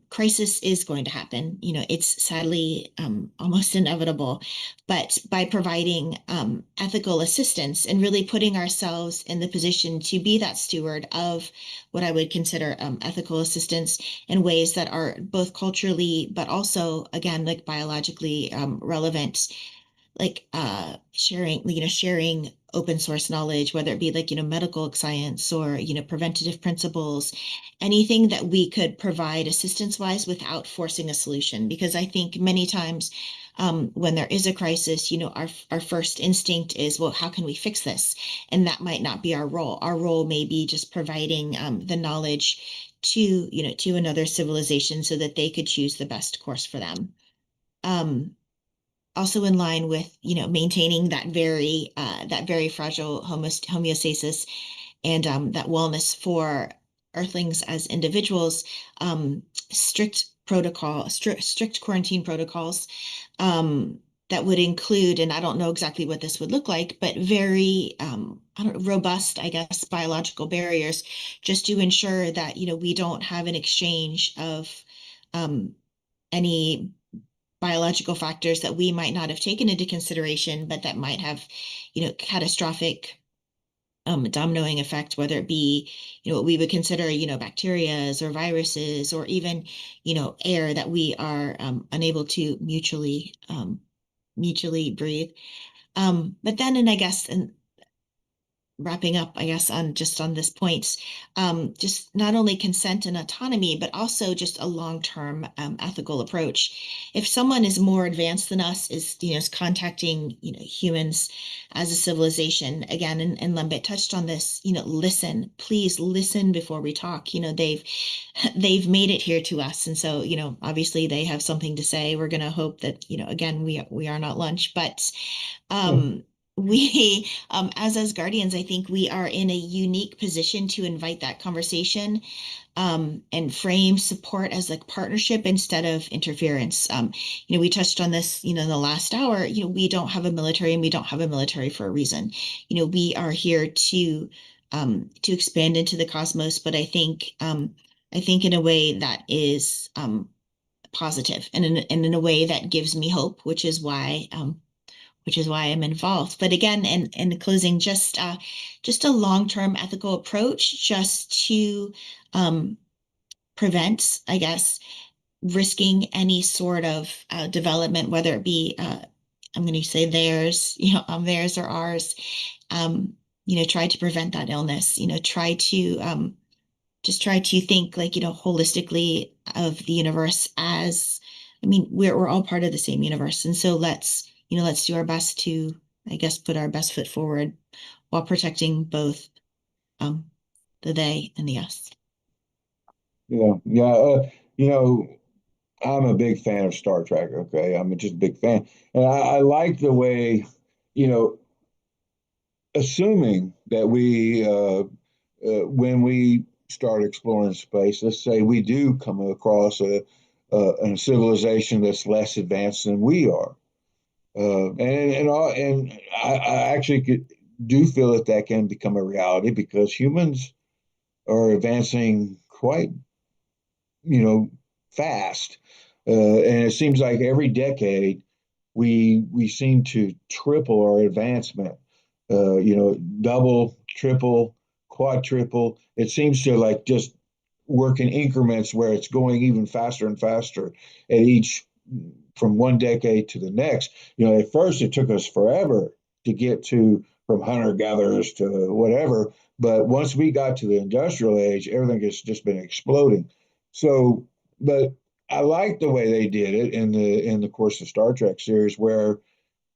Crisis is going to happen. It's sadly almost inevitable. But by providing ethical assistance and really putting ourselves in the position to be that steward of what I would consider ethical assistance in ways that are both culturally, but also, again, like biologically relevant, like sharing open source knowledge, whether it be like medical science or preventative principles, anything that we could provide assistance wise without forcing a solution. Because I think many times when there is a crisis, our first instinct is, well, how can we fix this? And that might not be our role. Our role may be just providing the knowledge to another civilization so that they could choose the best course for them. Also in line with maintaining that very fragile homeostasis and that wellness for earthlings as individuals, strict quarantine protocols that would include, and I don't know exactly what this would look like, but very robust, I guess, biological barriers, just to ensure that we don't have an exchange of any biological factors that we might not have taken into consideration, but that might have, catastrophic dominoing effect, whether it be, what we would consider, bacterias or viruses, or even, air that we are unable to mutually breathe. But then, and I guess, and wrapping up, I guess, on this point, just not only consent and autonomy, but also just a long-term ethical approach. If someone is more advanced than us, is contacting, humans as a civilization, again, and Lembit touched on this, listen, please listen before we talk. They've made it here to us. And so, obviously they have something to say. We're going to hope that, again, we are not lunch, but we, as Asgardians, I think we are in a unique position to invite that conversation and frame support as like partnership instead of interference. We touched on this, in the last hour. We don't have a military, and we don't have a military for a reason. We are here to to expand into the cosmos, but I think in a way that is positive and in a way that gives me hope, which is why I'm involved. But again, in closing, just a long-term ethical approach, just to prevent, I guess, risking any sort of development, whether it be I'm going to say theirs, theirs or ours. Try to prevent that illness. Try to just try to think like, holistically of the universe as, I mean, we're all part of the same universe. And so let's do our best to, I guess, put our best foot forward while protecting both the they and the us. Yeah, I'm a big fan of Star Trek. Okay, I'm just a big fan, and I like the way, assuming that when we start exploring space, let's say we do come across a civilization that's less advanced than we are, and I actually do feel that can become a reality because humans are advancing quite, fast, and it seems like every decade we seem to triple our advancement. Double, triple, quadruple. It seems to like just work in increments where it's going even faster and faster at each from one decade to the next. At first it took us forever to get to from hunter gatherers to whatever, but once we got to the industrial age, everything has just been exploding. So, but I like the way they did it in the course of Star Trek series, where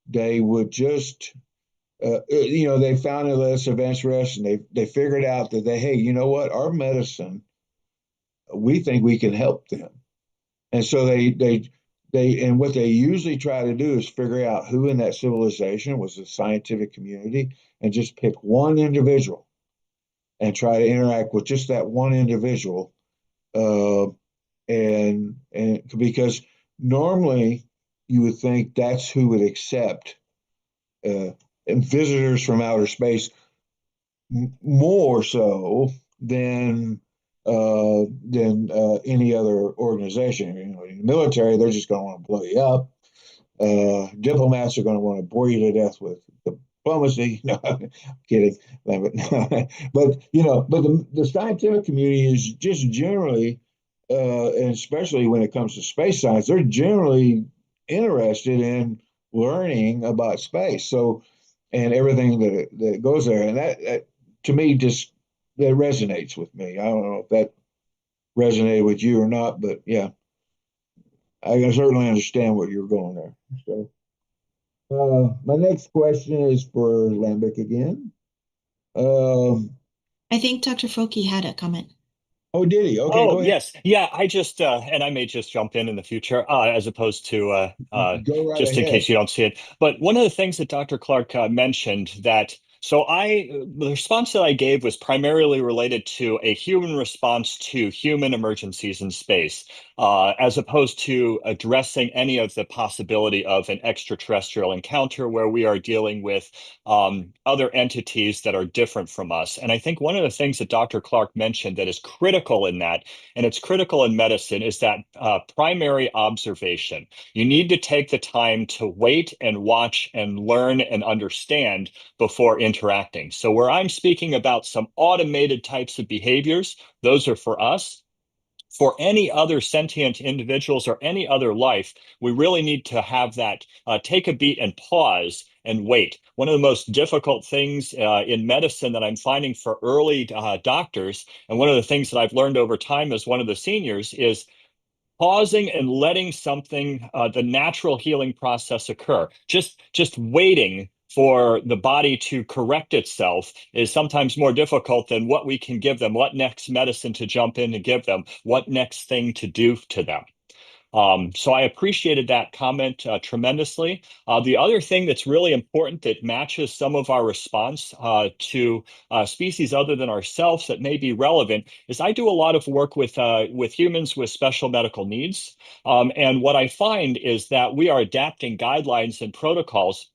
they would just they found a list of interests, and they figured out that hey, you know what, our medicine, we think we can help them, and so and what they usually try to do is figure out who in that civilization was the scientific community, and just pick one individual and try to interact with just that one individual, and because normally you would think that's who would accept and visitors from outer space more so than any other organization. In the military, they're just going to want to blow you up. Diplomats are going to want to bore you to death with diplomacy. No, I'm kidding. But the scientific community is just generally, and especially when it comes to space science, they're generally interested in learning about space. So, and everything that goes there, and that to me just that resonates with me. I don't know if that resonated with you or not, but yeah, I can certainly understand what you're going there. So, my next question is for Lambic again. I think Dr. Folke had a comment. Oh, did he? Okay, Oh, go ahead. yes. Yeah, I just, and I may just jump in the future, as opposed to Go right just in ahead. case you don't see it. But one of the things that Dr. Clark mentioned the response that I gave was primarily related to a human response to human emergencies in space, as opposed to addressing any of the possibility of an extraterrestrial encounter where we are dealing with other entities that are different from us. And I think one of the things that Dr. Clark mentioned that is critical in that, and it's critical in medicine, is that primary observation. You need to take the time to wait and watch and learn and understand before interacting. So where I'm speaking about some automated types of behaviors, those are for us. For any other sentient individuals or any other life, we really need to have that take a beat and pause and wait. One of the most difficult things in medicine that I'm finding for early doctors, and one of the things that I've learned over time as one of the seniors, is pausing and letting something, the natural healing process occur. Just waiting for the body to correct itself is sometimes more difficult than what we can give them, what next medicine to jump in and give them, what next thing to do to them. So I appreciated that comment tremendously. The other thing that's really important that matches some of our response to species other than ourselves that may be relevant is I do a lot of work with humans with special medical needs. And what I find is that we are adapting guidelines and protocols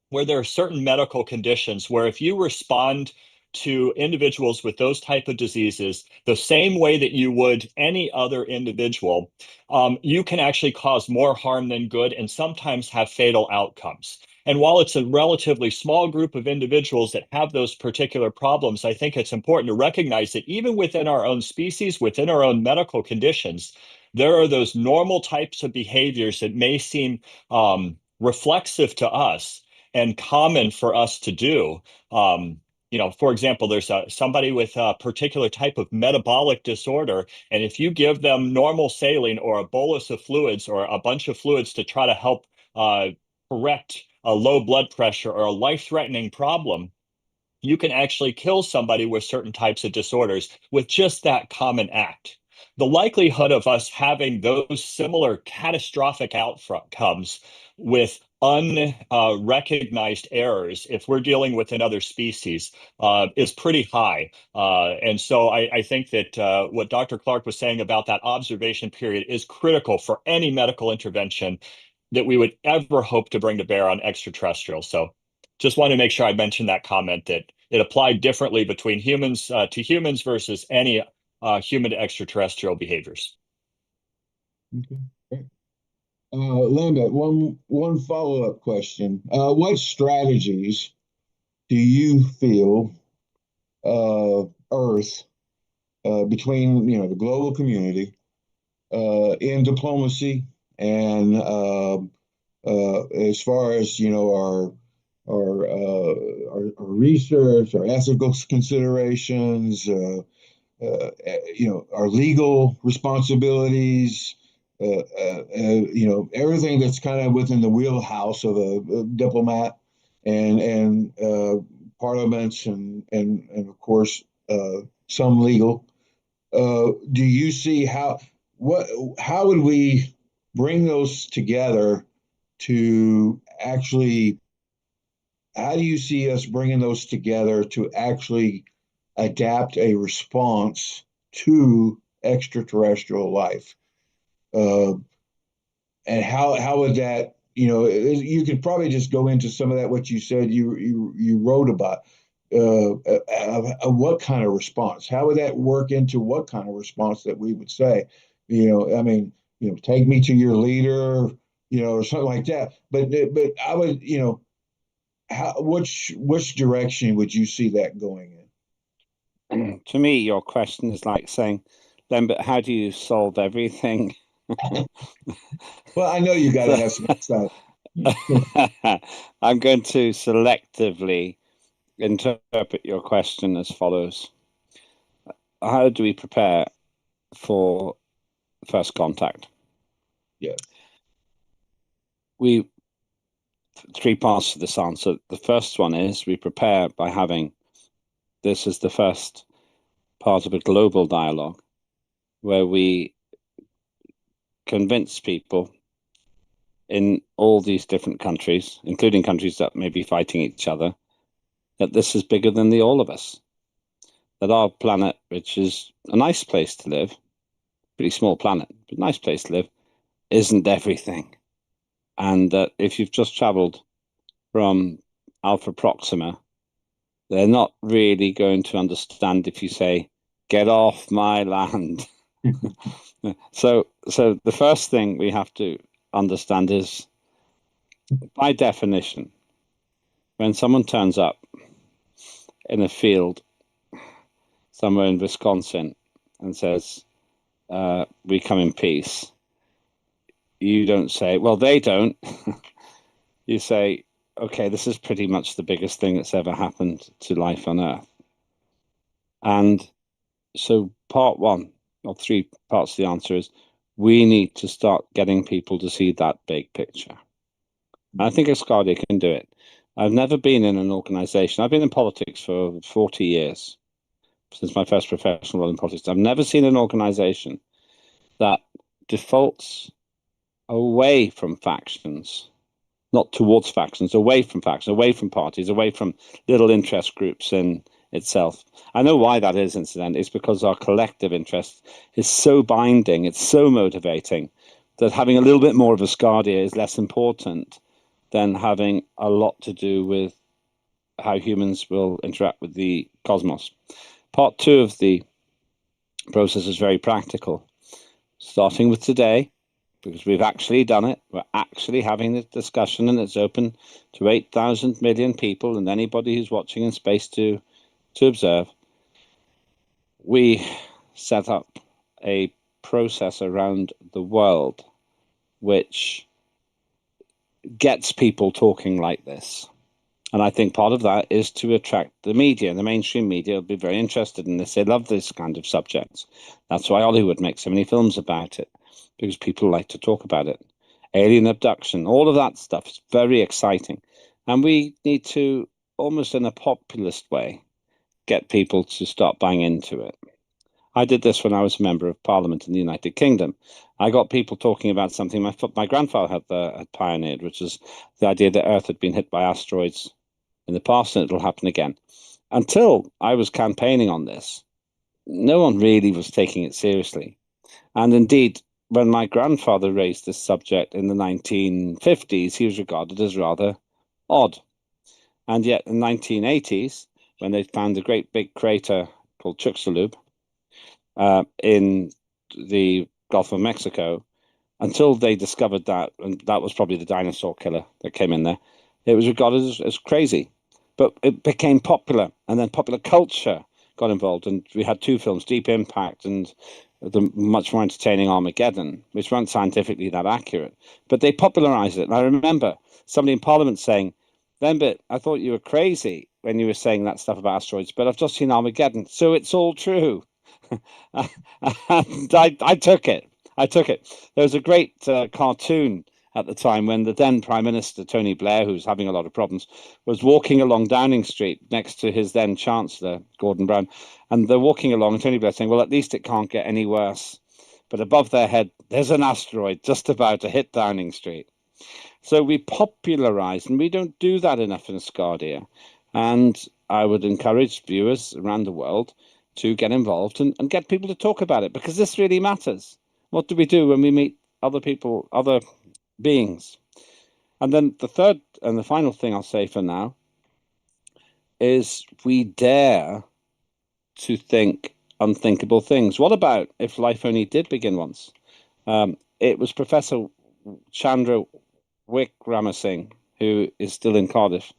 where there are certain medical conditions where if you respond to individuals with those type of diseases the same way that you would any other individual, you can actually cause more harm than good and sometimes have fatal outcomes. And while it's a relatively small group of individuals that have those particular problems, I think it's important to recognize that even within our own species, within our own medical conditions, there are those normal types of behaviors that may seem reflexive to us and common for us to do. For example, there's somebody with a particular type of metabolic disorder, and if you give them normal saline or a bolus of fluids or a bunch of fluids to try to help correct a low blood pressure or a life-threatening problem, you can actually kill somebody with certain types of disorders with just that common act. The likelihood of us having those similar catastrophic outcomes with unrecognized errors, if we're dealing with another species, is pretty high. And so I think that what Dr. Clark was saying about that observation period is critical for any medical intervention that we would ever hope to bring to bear on extraterrestrials. So just want to make sure I mentioned that comment, that it applied differently between humans to humans versus any human to extraterrestrial behaviors. Okay, great. Lambert, one follow-up question. What strategies do you feel Earth, between the global community, in diplomacy and as far as our research, our ethical considerations, our legal responsibilities, everything that's kind of within the wheelhouse of a diplomat and parliaments and of course some legal. Do you see how would we bring those together to actually? How do you see us bringing those together to actually adapt a response to extraterrestrial life? And how would that, you could probably just go into some of that, what you said you wrote about, what kind of response? How would that work into what kind of response that we would say? Take me to your leader, or something like that. But I would, which direction would you see that going in? To me, your question is like saying, Lambert, how do you solve everything? Well, I know you got to have some insight. I'm going to selectively interpret your question as follows. How do we prepare for first contact? Yeah. Three parts to this answer. The first one is we prepare by having, this is the first part of a global dialogue where we convince people in all these different countries, including countries that may be fighting each other, that this is bigger than the all of us. That our planet, which is a nice place to live, pretty small planet, but nice place to live, isn't everything. And that if you've just traveled from Alpha Proxima, they're not really going to understand if you say, get off my land. So the first thing we have to understand is, by definition, when someone turns up in a field somewhere in Wisconsin and says, we come in peace, you don't say, well, they don't. You say, okay, this is pretty much the biggest thing that's ever happened to life on Earth. And so part one of three parts of the answer is we need to start getting people to see that big picture. And I think Asgardia can do it. I've never been in an organization. I've been in politics for 40 years, since my first professional role in politics. I've never seen an organization that defaults away from factions, not towards factions, away from factions, away from parties, away from little interest groups in itself. I know why that is, incidentally. It's because our collective interest is so binding, it's so motivating, that having a little bit more of Asgardia is less important than having a lot to do with how humans will interact with the cosmos. Part 2 of the process is very practical, starting with today, because we've actually done it. We're actually having this discussion, and it's open to 8,000 million people and anybody who's watching in space to observe. We set up a process around the world which gets people talking like this. And I think part of that is to attract the media. The mainstream media will be very interested in this. They love this kind of subjects. That's why Hollywood makes so many films about it, because people like to talk about it. Alien abduction, all of that stuff is very exciting. And we need to, almost in a populist way, get people to start buying into it. I did this when I was a member of Parliament in the United Kingdom. I got people talking about something my grandfather had pioneered, which is the idea that Earth had been hit by asteroids in the past and it'll happen again. Until I was campaigning on this, no one really was taking it seriously. And indeed, when my grandfather raised this subject in the 1950s, he was regarded as rather odd. And yet in the 1980s, when they found a great big crater called Chicxulub in the Gulf of Mexico, until they discovered that, and that was probably the dinosaur killer that came in there, it was regarded as crazy. But it became popular, and then popular culture got involved, and we had 2 films, Deep Impact and the much more entertaining Armageddon, which weren't scientifically that accurate, but they popularized it. And I remember somebody in Parliament saying, "Lembit, I thought you were crazy when you were saying that stuff about asteroids, but I've just seen Armageddon, so it's all true." And I took it. There was a great cartoon at the time when the then Prime Minister, Tony Blair, who's having a lot of problems, was walking along Downing Street next to his then Chancellor, Gordon Brown. And they're walking along, and Tony Blair saying, "Well, at least it can't get any worse." But above their head, there's an asteroid just about to hit Downing Street. So we popularise, and we don't do that enough in Asgardia. And I would encourage viewers around the world to get involved and get people to talk about it, because this really matters. What do we do when we meet other people, other beings? And then the third and the final thing I'll say for now is we dare to think unthinkable things. What about if life only did begin once? It was Professor Chandra Wickramasinghe, who is still in Cardiff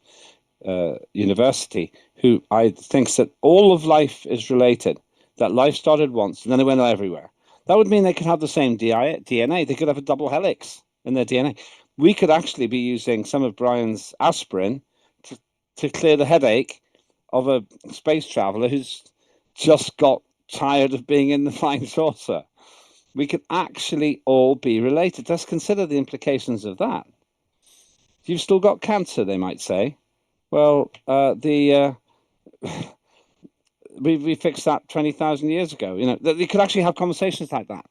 University, who thinks that all of life is related, that life started once and then it went everywhere. That would mean they could have the same DNA. They could have a double helix in their DNA. We could actually be using some of Brian's aspirin to clear the headache of a space traveler who's just got tired of being in the flying saucer. We could actually all be related. Let's consider the implications of that. You've still got cancer, they might say. Well, we fixed that 20,000 years ago. You know, you could actually have conversations like that.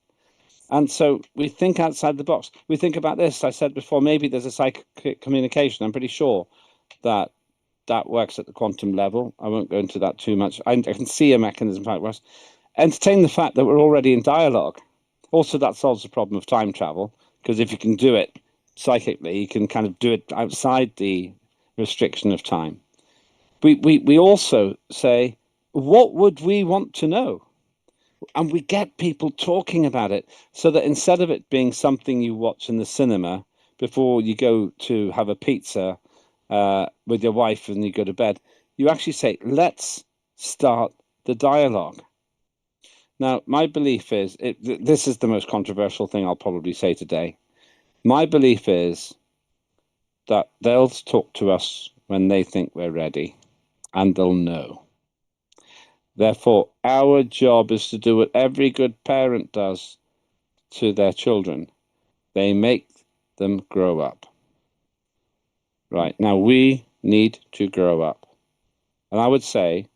And so we think outside the box. We think about this. I said before, maybe there's a psychic communication. I'm pretty sure that works at the quantum level. I won't go into that too much. I can see a mechanism how it works. Entertain the fact that we're already in dialogue. Also, that solves the problem of time travel, because if you can do it psychically, you can kind of do it outside the restriction of time. We also say, what would we want to know? And we get people talking about it, so that instead of it being something you watch in the cinema before you go to have a pizza with your wife and you go to bed, you actually say, let's start the dialogue. Now, my belief is, this is the most controversial thing I'll probably say today. My belief is that they'll talk to us when they think we're ready, and they'll know. Therefore, our job is to do what every good parent does to their children. They make them grow up. Right, now we need to grow up. And I would say,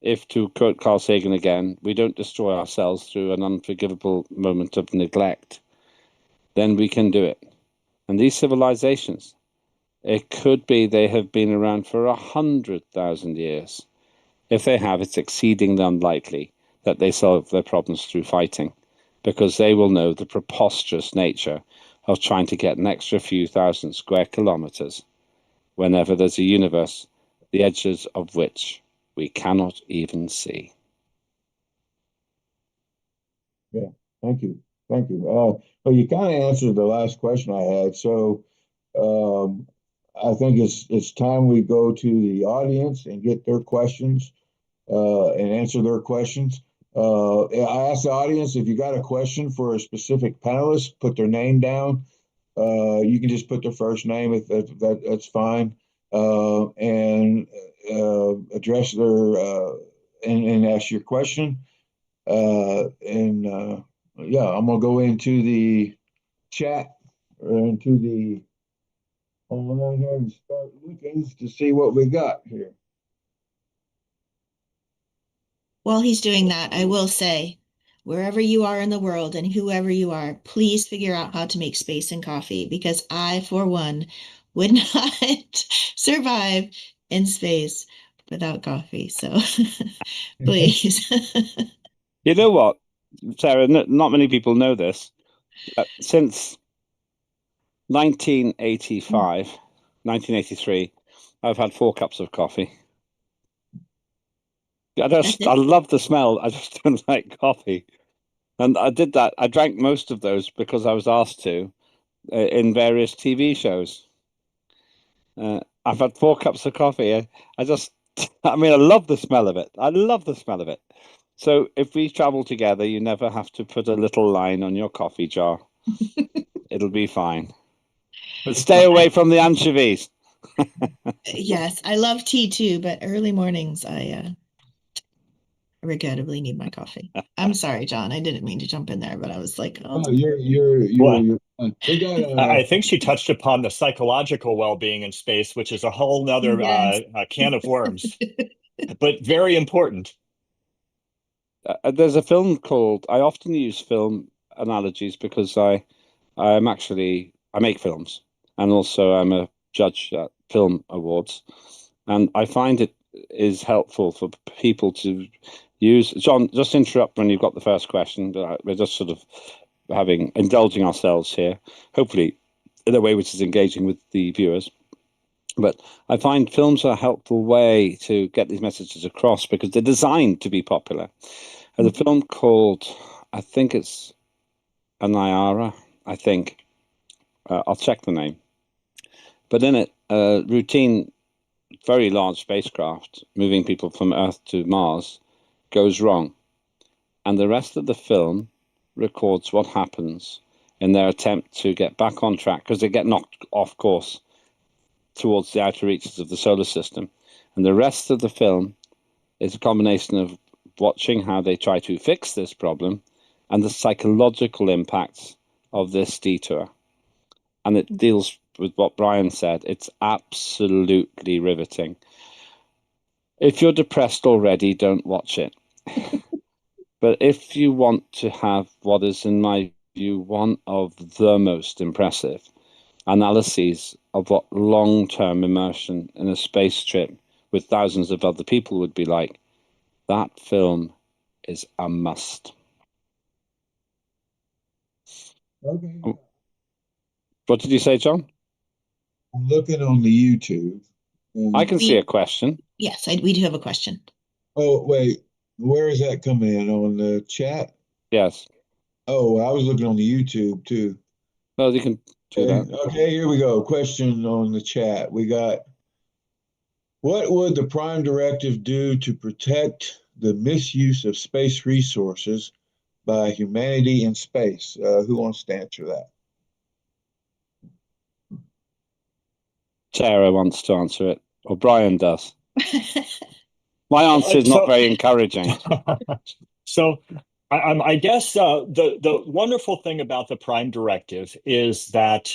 if to quote Carl Sagan again, we don't destroy ourselves through an unforgivable moment of neglect, then we can do it. And these civilizations, it could be they have been around for 100,000 years. If they have, it's exceedingly unlikely that they solve their problems through fighting, because they will know the preposterous nature of trying to get an extra few thousand square kilometers whenever there's a universe the edges of which we cannot even see. Yeah, thank you. Thank you. Well, you kind of answered the last question I had. So I think it's time we go to the audience and get their questions and answer their questions. I asked the audience, if you got a question for a specific panelist, put their name down. You can just put their first name, if that's fine, and address their and ask your question. Yeah, I'm gonna go into the chat or into the online here and start looking to see what we got here. While he's doing that, I will say, wherever you are in the world and whoever you are, please figure out how to make space and coffee, because I, for one, would not survive in space without coffee. So please. You know what, Sarah, not many people know this. Since 1983, I've had 4 cups of coffee. I love the smell. I just don't like coffee. And I did that. I drank most of those because I was asked to in various TV shows. I've had 4 cups of coffee. I love the smell of it. I love the smell of it. So if we travel together, you never have to put a little line on your coffee jar. It'll be fine. But stay away from the anchovies. Yes, I love tea too, but early mornings I regrettably need my coffee. I'm sorry, John. I didn't mean to jump in there, but I was like, oh. You're we got I think she touched upon the psychological well-being in space, which is a whole nother Yes. can of worms, but very important. There's a film called, I often use film analogies because I make films, and also I'm a judge at film awards, and I find it is helpful for people to use. John, just interrupt when you've got the first question. We're just sort of indulging ourselves here, hopefully in a way which is engaging with the viewers. But I find films are a helpful way to get these messages across because they're designed to be popular. There's a film called, I think it's Anayara, I think. I'll check the name. But in it, routine, very large spacecraft moving people from Earth to Mars goes wrong. And the rest of the film records what happens in their attempt to get back on track because they get knocked off course towards the outer reaches of the solar system. And the rest of the film is a combination of watching how they try to fix this problem and the psychological impacts of this detour. And it deals with what Brian said. It's absolutely riveting. If you're depressed already, don't watch it. But if you want to have what is, in my view, one of the most impressive analyses of what long-term immersion in a space trip with thousands of other people would be like, that film is a must. okay. What did you say, John? I'm looking on the YouTube. I can see a question. Yes, we do have a question. Oh, wait. Where is that coming in? On the chat? Yes. Oh, I was looking on the YouTube too. Well, you can do that. Okay, here we go. Question on the chat. We got, what would the Prime Directive do to protect the misuse of space resources by humanity in space? Who wants to answer that? Sarah wants to answer it, or Brian does. My answer is not very encouraging. So I guess the wonderful thing about the Prime Directive is that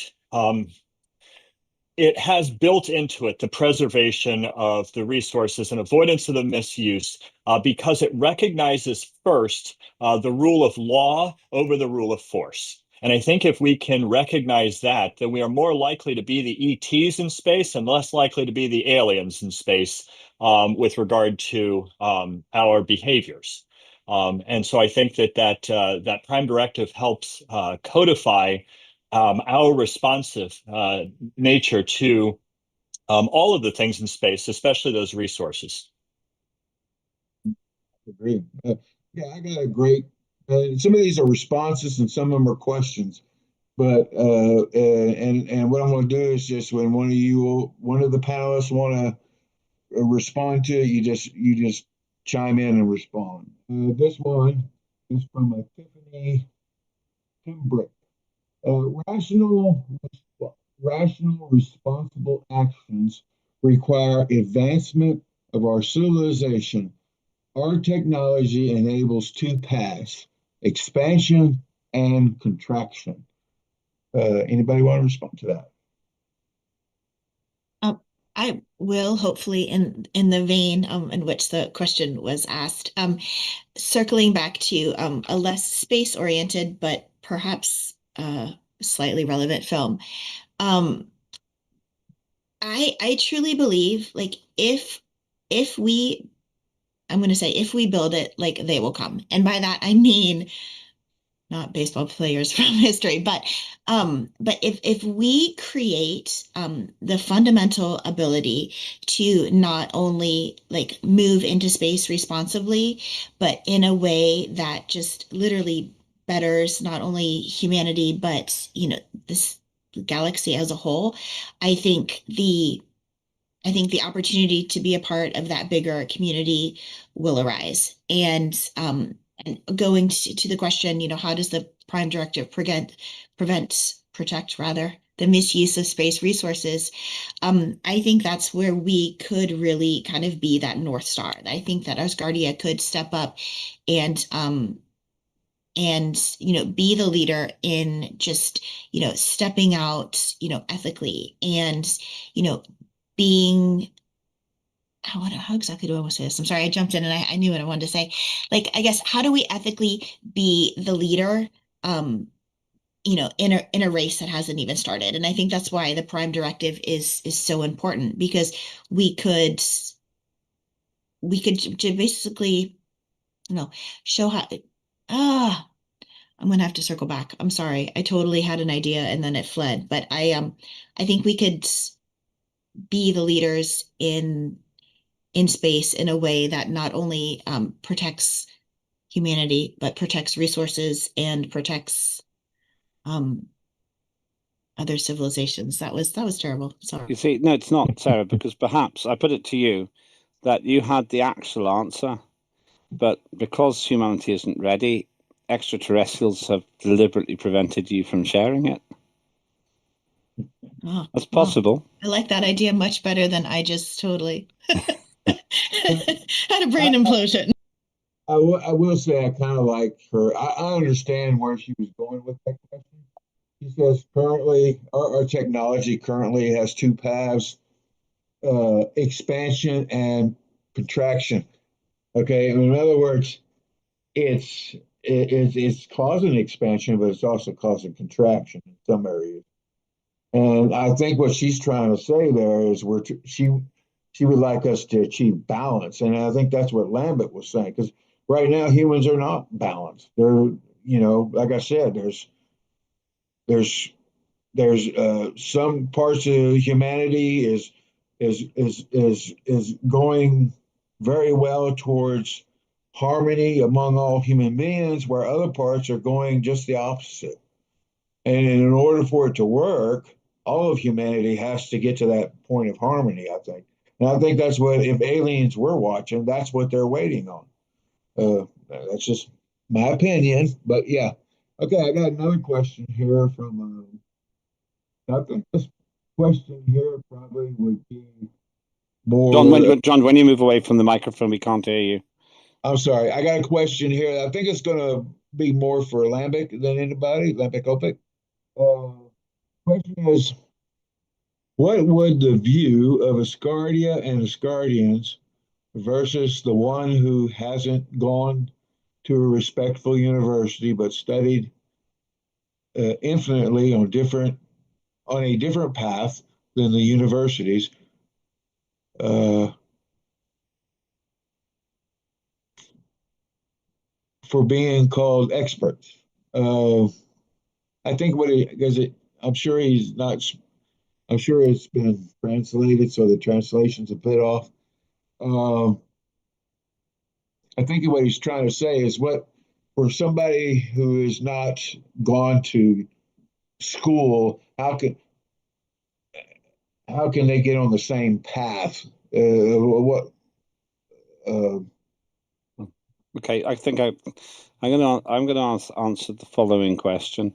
it has built into it the preservation of the resources and avoidance of the misuse because it recognizes first the rule of law over the rule of force. And I think if we can recognize that, then we are more likely to be the ETs in space and less likely to be the aliens in space with regard to our behaviors. And so I think that Prime Directive helps codify our responsive nature to all of the things in space, especially those resources. Agree. Yeah, I got a great. Some of these are responses, and some of them are questions. But and what I'm going to do is just when one of the panelists want to respond to it, you just chime in and respond. This one is from Tiffany Timbrick. Rational, responsible actions require advancement of our civilization. Our technology enables two paths: expansion and contraction. Anybody want to respond to that? I will, hopefully in the vein in which the question was asked. Circling back to a less space-oriented, but perhaps slightly relevant film. I truly believe, like, if we, I'm going to say, if we build it, like, they will come. And by that, I mean not baseball players from history, but if we create the fundamental ability to not only like move into space responsibly, but in a way that just literally betters not only humanity, but this galaxy as a whole, I think the opportunity to be a part of that bigger community will arise. And going to the question, how does the Prime Directive protect rather the misuse of space resources? I think that's where we could really kind of be that North Star. I think that Asgardia could step up and be the leader in just stepping out ethically and being how exactly do I want to say this? I'm sorry, I jumped in and I knew what I wanted to say. Like, I guess, how do we ethically be the leader, in a race that hasn't even started? And I think that's why the Prime Directive is so important, because we could basically, show how. I'm gonna have to circle back. I'm sorry. I totally had an idea and then it fled. But I think we could be the leaders in space in a way that not only protects humanity, but protects resources and protects other civilizations. That was terrible. Sorry. You see, no, it's not, Sarah, because perhaps I put it to you that you had the actual answer, but because humanity isn't ready, extraterrestrials have deliberately prevented you from sharing it. Oh, That's possible. I like that idea much better than I just totally had a brain implosion. I will say I kind of like her. I understand where she was going with that question. She says currently our technology currently has two paths: expansion and contraction. Okay, in other words, it's causing expansion, but it's also causing contraction in some areas. And I think what she's trying to say there is she would like us to achieve balance, and I think that's what Lambert was saying, because right now humans are not balanced. They're, like I said, there's some parts of humanity is going very well towards harmony among all human beings, where other parts are going just the opposite. And in order for it to work, all of humanity has to get to that point of harmony, I think. And I think that's what, if aliens were watching, that's what they're waiting on. That's just my opinion, but yeah. Okay, I got another question here from, I think this question here probably would be more. John, when you move away from the microphone, we can't hear you. I'm sorry, I got a question here. I think it's going to be more for Lambic than anybody, Lambic Opic. Question is, what would the view of Asgardia and Asgardians versus the one who hasn't gone to a respectful university but studied infinitely on a different path than the universities, uh, for being called experts? I think what he, because I'm sure he's not I'm sure it's been translated, so the translation's a bit off. Um, I think what he's trying to say is what for somebody who has not gone to school, how can they get on the same path? What? Uh, Okay, I think I'm gonna answer the following question.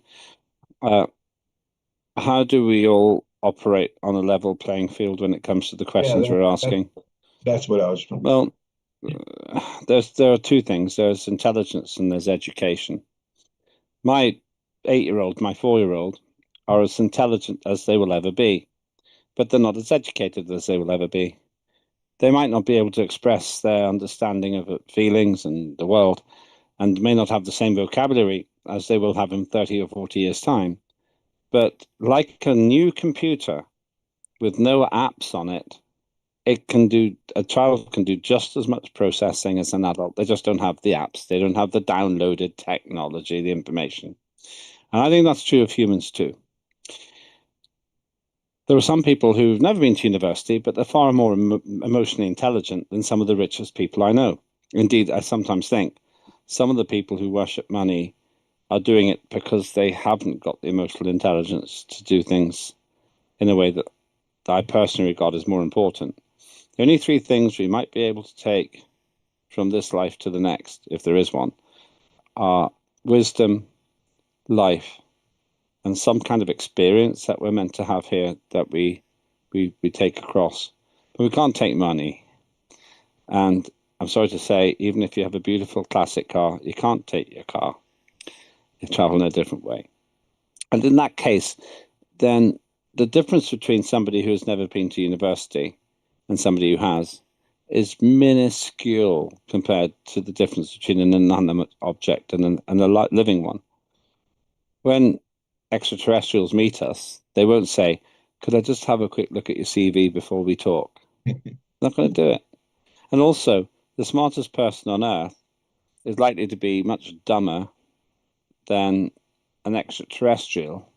How do we all operate on a level playing field when it comes to the questions we're asking? That's what I was trying. Well, there are two things. There's intelligence and there's education. My 8-year-old, my 4-year-old are as intelligent as they will ever be, but they're not as educated as they will ever be. They might not be able to express their understanding of feelings and the world, and may not have the same vocabulary as they will have in 30 or 40 years' time. But like a new computer with no apps on it, a child can do just as much processing as an adult. They just don't have the apps. They don't have the downloaded technology, the information. And I think that's true of humans too. There are some people who've never been to university, but they're far more emotionally intelligent than some of the richest people I know. Indeed, I sometimes think some of the people who worship money are doing it because they haven't got the emotional intelligence to do things in a way that I personally regard as more important. The only three things we might be able to take from this life to the next, if there is one, are wisdom, life, and some kind of experience that we're meant to have here that we take across. But we can't take money. And I'm sorry to say, even if you have a beautiful classic car, you can't take your car. You travel in a different way. And in that case, then the difference between somebody who has never been to university and somebody who has is minuscule compared to the difference between an inanimate object and a living one. When extraterrestrials meet us, they won't say, "Could I just have a quick look at your CV before we talk?" Not going to do it. And also, the smartest person on Earth is likely to be much dumber than an extraterrestrial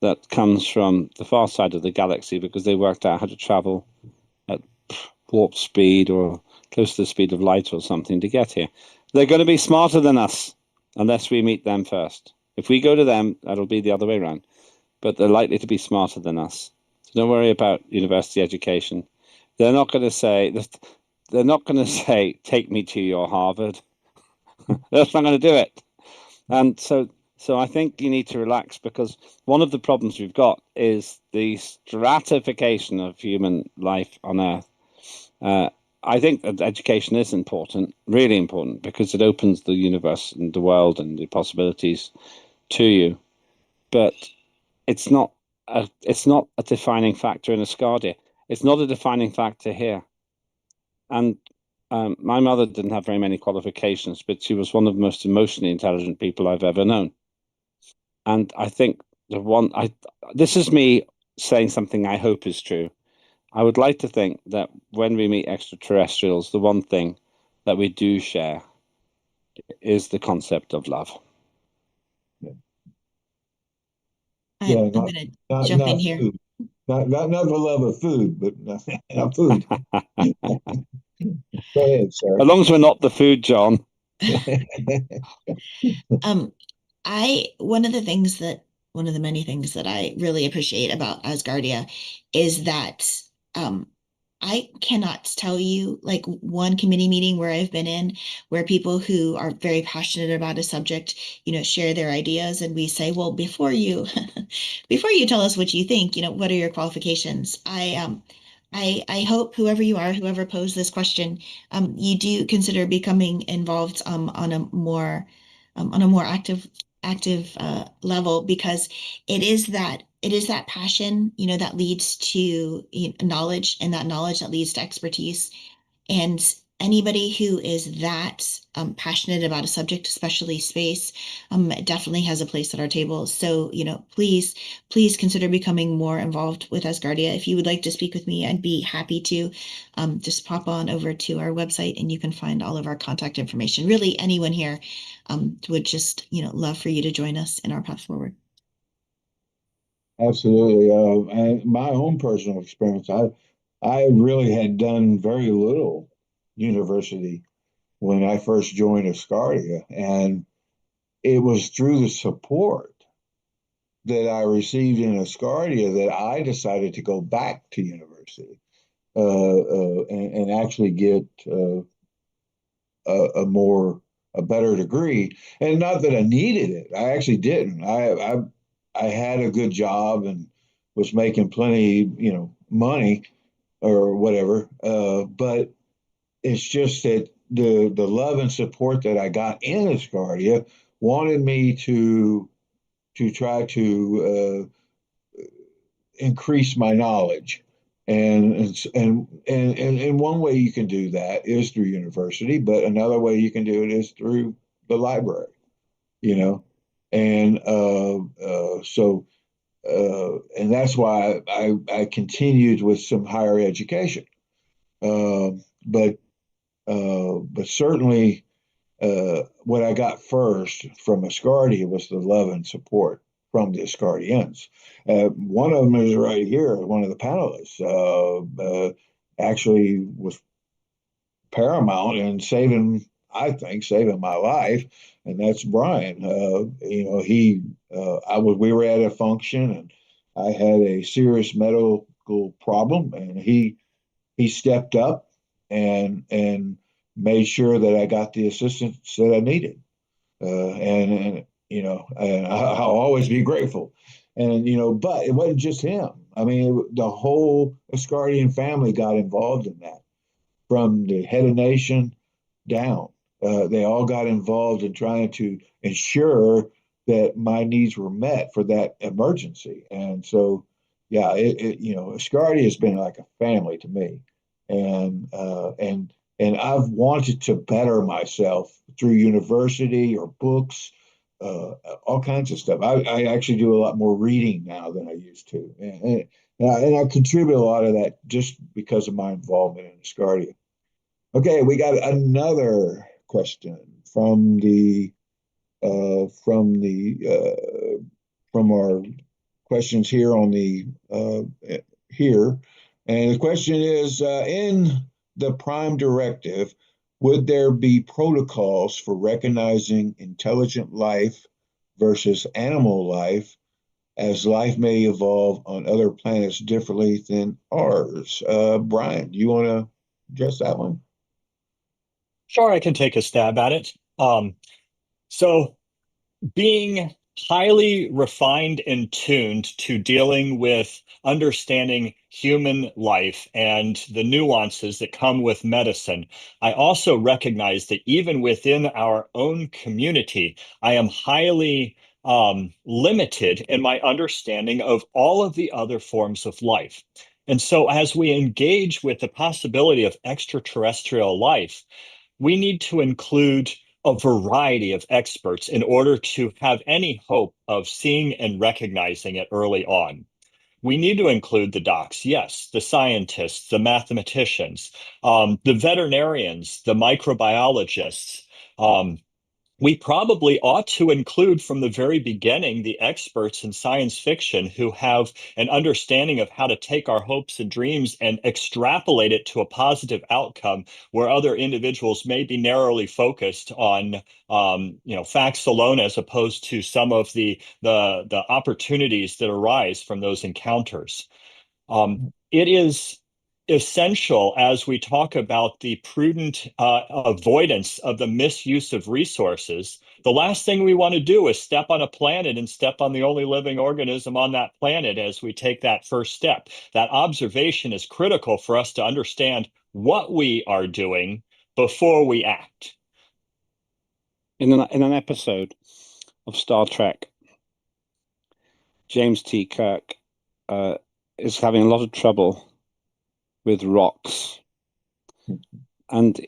that comes from the far side of the galaxy because they worked out how to travel at warp speed or close to the speed of light or something to get here. They're going to be smarter than us unless we meet them first. If we go to them, that'll be the other way around. But they're likely to be smarter than us. So don't worry about university education. They're not going to say, take me to your Harvard. That's not going to do it. And so I think you need to relax, because one of the problems we've got is the stratification of human life on Earth. I think that education is important, really important, because it opens the universe and the world and the possibilities to you. But it's not a defining factor in Asgardia. It's not a defining factor here. And my mother didn't have very many qualifications, but she was one of the most emotionally intelligent people I've ever known. And I think this is me saying something I hope is true. I would like to think that when we meet extraterrestrials, the one thing that we do share is the concept of love. I'm going to jump in here. Food. Not the love of food, but not food. Go ahead, sir. As long as we're not the food, John. One of the many things that I really appreciate about Asgardia is that I cannot tell you like one committee meeting where I've been in where people who are very passionate about a subject, share their ideas, and we say, well, before you tell us what you think, what are your qualifications? I hope whoever you are, whoever posed this question, you do consider becoming involved on a more active level, because it is that passion, that leads to knowledge, and that knowledge that leads to expertise. And anybody who is that passionate about a subject, especially space, definitely has a place at our table. So, please consider becoming more involved with Asgardia. If you would like to speak with me, I'd be happy to. Just pop on over to our website and you can find all of our contact information. Really, anyone here would just, love for you to join us in our path forward. Absolutely. And my own personal experience, I really had done very little university when I first joined Asgardia, and it was through the support that I received in Asgardia that I decided to go back to university and actually get a more a better degree. And not that I needed it, I actually didn't. I had a good job and was making plenty, money or whatever. But it's just that the love and support that I got in Asgardia wanted me to try to increase my knowledge. And one way you can do that is through university, but another way you can do it is through the library, you know. And and that's why I continued with some higher education. But certainly what I got first from Ascardia was the love and support from the Ascardians. One of them is right here, one of the panelists. Actually was paramount in saving, I think, saving my life, and that's Brian. We were at a function, and I had a serious medical problem, and he stepped up and made sure that I got the assistance that I needed. And I'll always be grateful. And but it wasn't just him. I mean, the whole Asgardian family got involved in that, from the head of nation down. They all got involved in trying to ensure that my needs were met for that emergency. And so, yeah, Asgardia has been like a family to me, and I've wanted to better myself through university or books, all kinds of stuff. I actually do a lot more reading now than I used to, and I contribute a lot of that just because of my involvement in Asgardia. Okay, we got another question from our questions here on the here, and the question is, in the Prime Directive, would there be protocols for recognizing intelligent life versus animal life, as life may evolve on other planets differently than ours? Brian, do you want to address that one? Sure, I can take a stab at it. So being highly refined and tuned to dealing with understanding human life and the nuances that come with medicine, I also recognize that even within our own community, I am highly limited in my understanding of all of the other forms of life. And so, as we engage with the possibility of extraterrestrial life, we need to include a variety of experts in order to have any hope of seeing and recognizing it early on. We need to include the docs, yes, the scientists, the mathematicians, the veterinarians, the microbiologists. We probably ought to include from the very beginning the experts in science fiction who have an understanding of how to take our hopes and dreams and extrapolate it to a positive outcome, where other individuals may be narrowly focused on facts alone, as opposed to some of the opportunities that arise from those encounters. It is essential, as we talk about the prudent avoidance of the misuse of resources. The last thing we want to do is step on a planet and step on the only living organism on that planet as we take that first step. That observation is critical for us to understand what we are doing before we act. In an episode of Star Trek, James T. Kirk is having a lot of trouble with rocks. And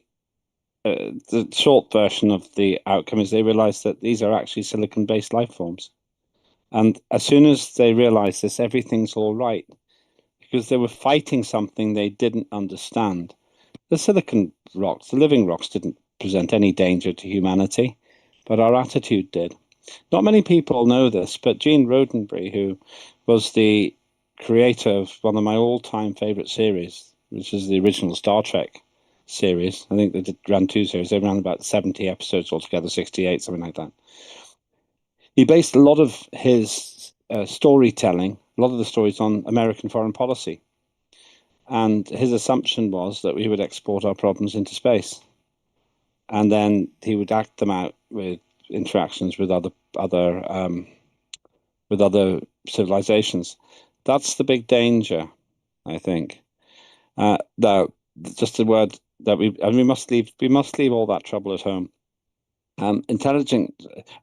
the short version of the outcome is they realize that these are actually silicon-based life forms. And as soon as they realize this, everything's all right, because they were fighting something they didn't understand. The silicon rocks, the living rocks, didn't present any danger to humanity, but our attitude did. Not many people know this, but Gene Roddenberry, who was the creator of one of my all-time favorite series, which is the original Star Trek series. I think they ran 2 series. They ran about 70 episodes altogether, 68, something like that. He based a lot of his storytelling, a lot of the stories on American foreign policy. And his assumption was that we would export our problems into space. And then he would act them out with interactions with other civilizations. That's the big danger, I think. Now, just a word that we must leave all that trouble at home.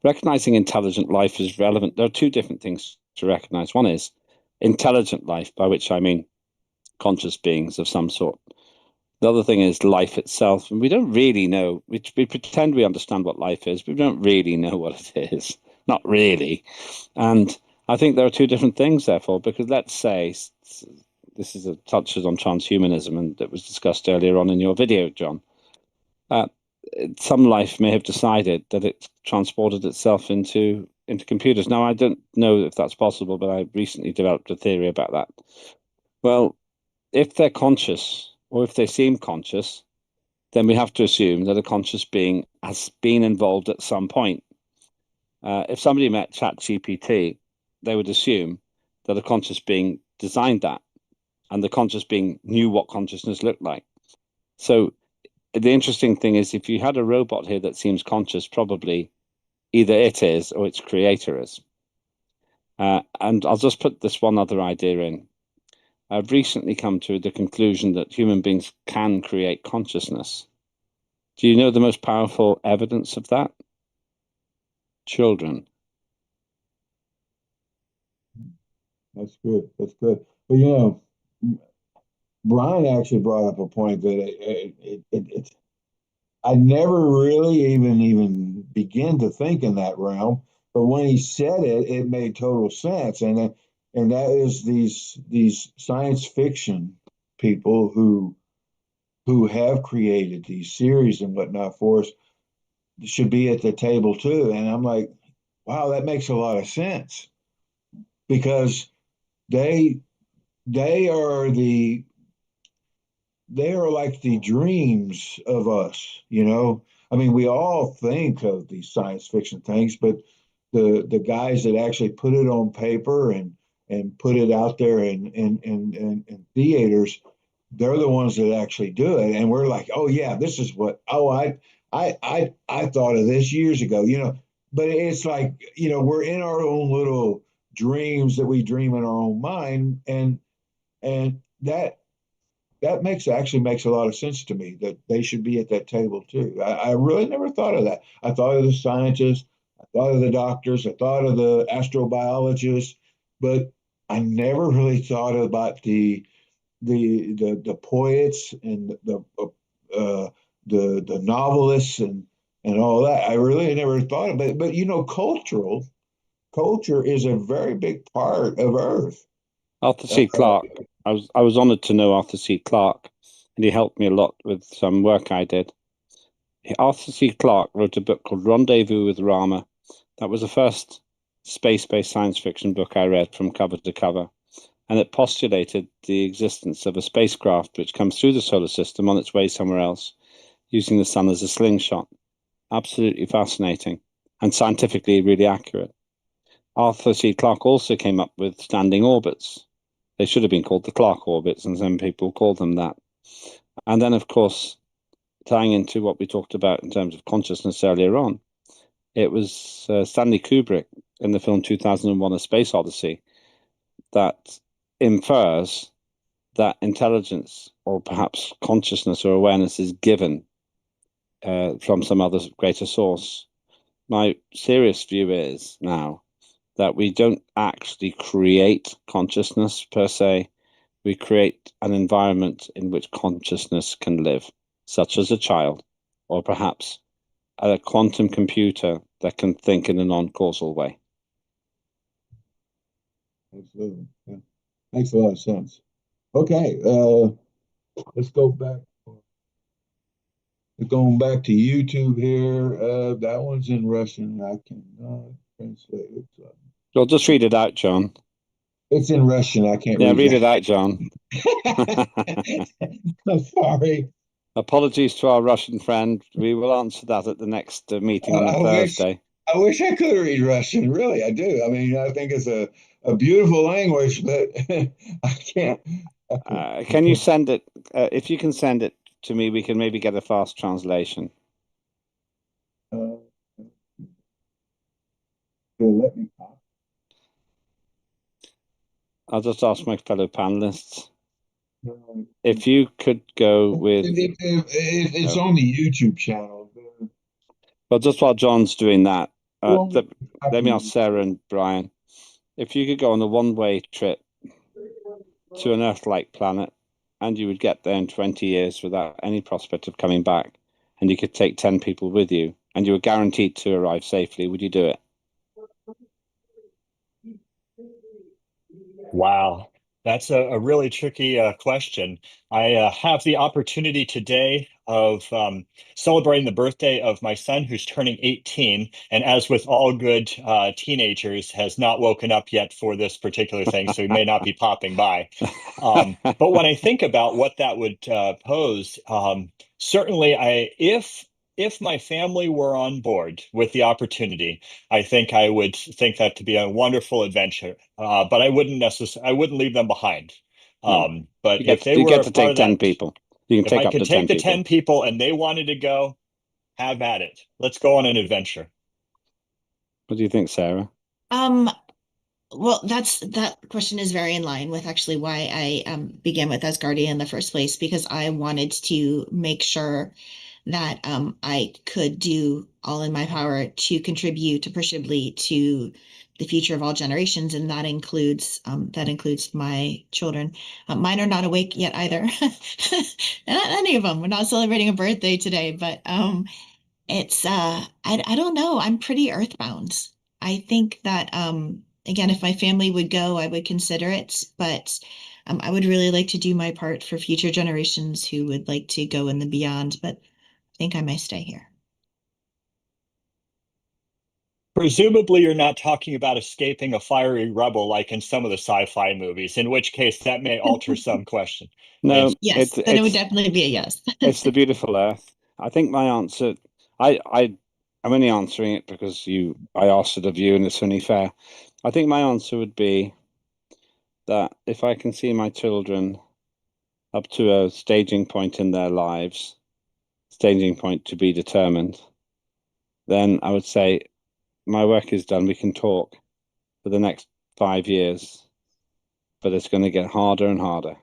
Recognizing intelligent life is relevant. There are 2 different things to recognize. One is intelligent life, by which I mean conscious beings of some sort. The other thing is life itself. And we don't really know. We pretend we understand what life is, but we don't really know what it is. Not really. And I think there are 2 different things, therefore, because let's say this touches on transhumanism, and that was discussed earlier on in your video, John. Some life may have decided that it transported itself into computers. Now, I don't know if that's possible, but I recently developed a theory about that. Well, if they're conscious, or if they seem conscious, then we have to assume that a conscious being has been involved at some point. If somebody met ChatGPT, they would assume that a conscious being designed that, and the conscious being knew what consciousness looked like. So the interesting thing is, if you had a robot here that seems conscious, probably either it is or its creator is. And I'll just put this one other idea in. I've recently come to the conclusion that human beings can create consciousness. Do you know the most powerful evidence of that? Children. That's good. That's good. But Brian actually brought up a point that I never really even began to think in that realm. But when he said it, it made total sense. And that is these science fiction people who have created these series and whatnot for us should be at the table too. And I'm like, wow, that makes a lot of sense because they they are like the dreams of us. I mean, we all think of these science fiction things, but the guys that actually put it on paper and put it out there in theaters, they're the ones that actually do it. And we're like, oh yeah, this is what I thought of this years ago. But it's like, we're in our own little dreams that we dream in our own mind, and that actually makes a lot of sense to me that they should be at that table too. I really never thought of that. I thought of the scientists, I thought of the doctors, I thought of the astrobiologists, but I never really thought about the poets and the novelists and all that. I really never thought of it. But culture is a very big part of Earth. Arthur C. Clarke. I was honored to know Arthur C. Clarke, and he helped me a lot with some work I did. Arthur C. Clarke wrote a book called Rendezvous with Rama. That was the first space-based science fiction book I read from cover to cover, and it postulated the existence of a spacecraft which comes through the solar system on its way somewhere else, using the sun as a slingshot. Absolutely fascinating, and scientifically really accurate. Arthur C. Clarke also came up with standing orbits. They should have been called the Clarke orbits, and some people call them that. And then, of course, tying into what we talked about in terms of consciousness earlier on, it was Stanley Kubrick in the film 2001: A Space Odyssey that infers that intelligence, or perhaps consciousness or awareness, is given from some other greater source. My serious view is now that we don't actually create consciousness per se. We create an environment in which consciousness can live, such as a child, or perhaps a quantum computer that can think in a non-causal way. Absolutely. Yeah. Makes a lot of sense. Okay, let's go back. Going back to YouTube here. That one's in Russian. I cannot translated. Well, just read it out, John. It's in Russian. I can't Yeah, read read it out, John. I'm sorry. Apologies to our Russian friend. We will answer that at the next meeting on I Thursday. I wish I could read Russian. Really, I do. I mean, I think it's a beautiful language, but I can't. Can you send it? If you can send it to me, we can maybe get a fast translation. Let me. I'll just ask my fellow panelists. If you could go with... It's on the YouTube channel. Well, just while John's doing that, Well, let me ask Sarah and Brian. If you could go on a one-way trip to an Earth-like planet, and you would get there in 20 years without any prospect of coming back, and you could take 10 people with you, and you were guaranteed to arrive safely, would you do it? Wow, that's a really tricky question. I have the opportunity today of celebrating the birthday of my son, who's turning 18, and as with all good teenagers, has not woken up yet for this particular thing, so he may not be popping by. But when I think about what that would pose, certainly, if my family were on board with the opportunity, I think I would think that to be a wonderful adventure. But I wouldn't leave them behind. No. But You get, if they you were get a to part take of 10 that, people. You can if take I up could to 10 take the people. 10 people and they wanted to go, have at it. Let's go on an adventure. What do you think, Sarah? Well, that question is very in line with actually why I began with Asgardia in the first place, because I wanted to make sure that I could do all in my power to contribute appreciably to the future of all generations, and that includes my children. Mine are not awake yet either. Not any of them. We're not celebrating a birthday today, but it's I don't know. I'm pretty earthbound. I think that again, if my family would go, I would consider it, but I would really like to do my part for future generations who would like to go in the beyond, but I think I may stay here. Presumably, you're not talking about escaping a fiery rebel like in some of the sci-fi movies, in which case that may alter some question. No, Yes, then it would definitely be a yes. it's the beautiful Earth. I think my answer, I'm only answering it because I asked it of you, and it's only fair. I think my answer would be that if I can see my children up to a staging point in their lives, staging point to be determined, then I would say my work is done. We can talk for the next 5 years, but it's going to get harder and harder.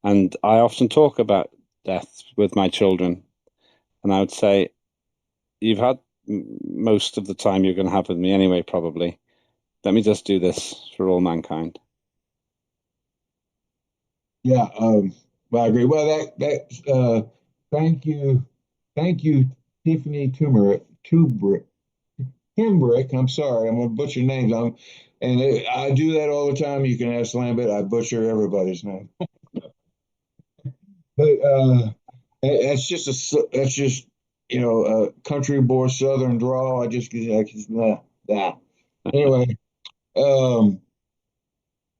And I often talk about death with my children, and I would say, you've had most of the time you're going to have with me anyway, probably. Let me just do this for all mankind. Yeah, well, I agree. Well, thank you, Tiffany Timbrick. I'm sorry, I'm gonna butcher names. I do that all the time. You can ask Lambert. I butcher everybody's name. But that's just a country boy Southern drawl. I just nah. Anyway, um,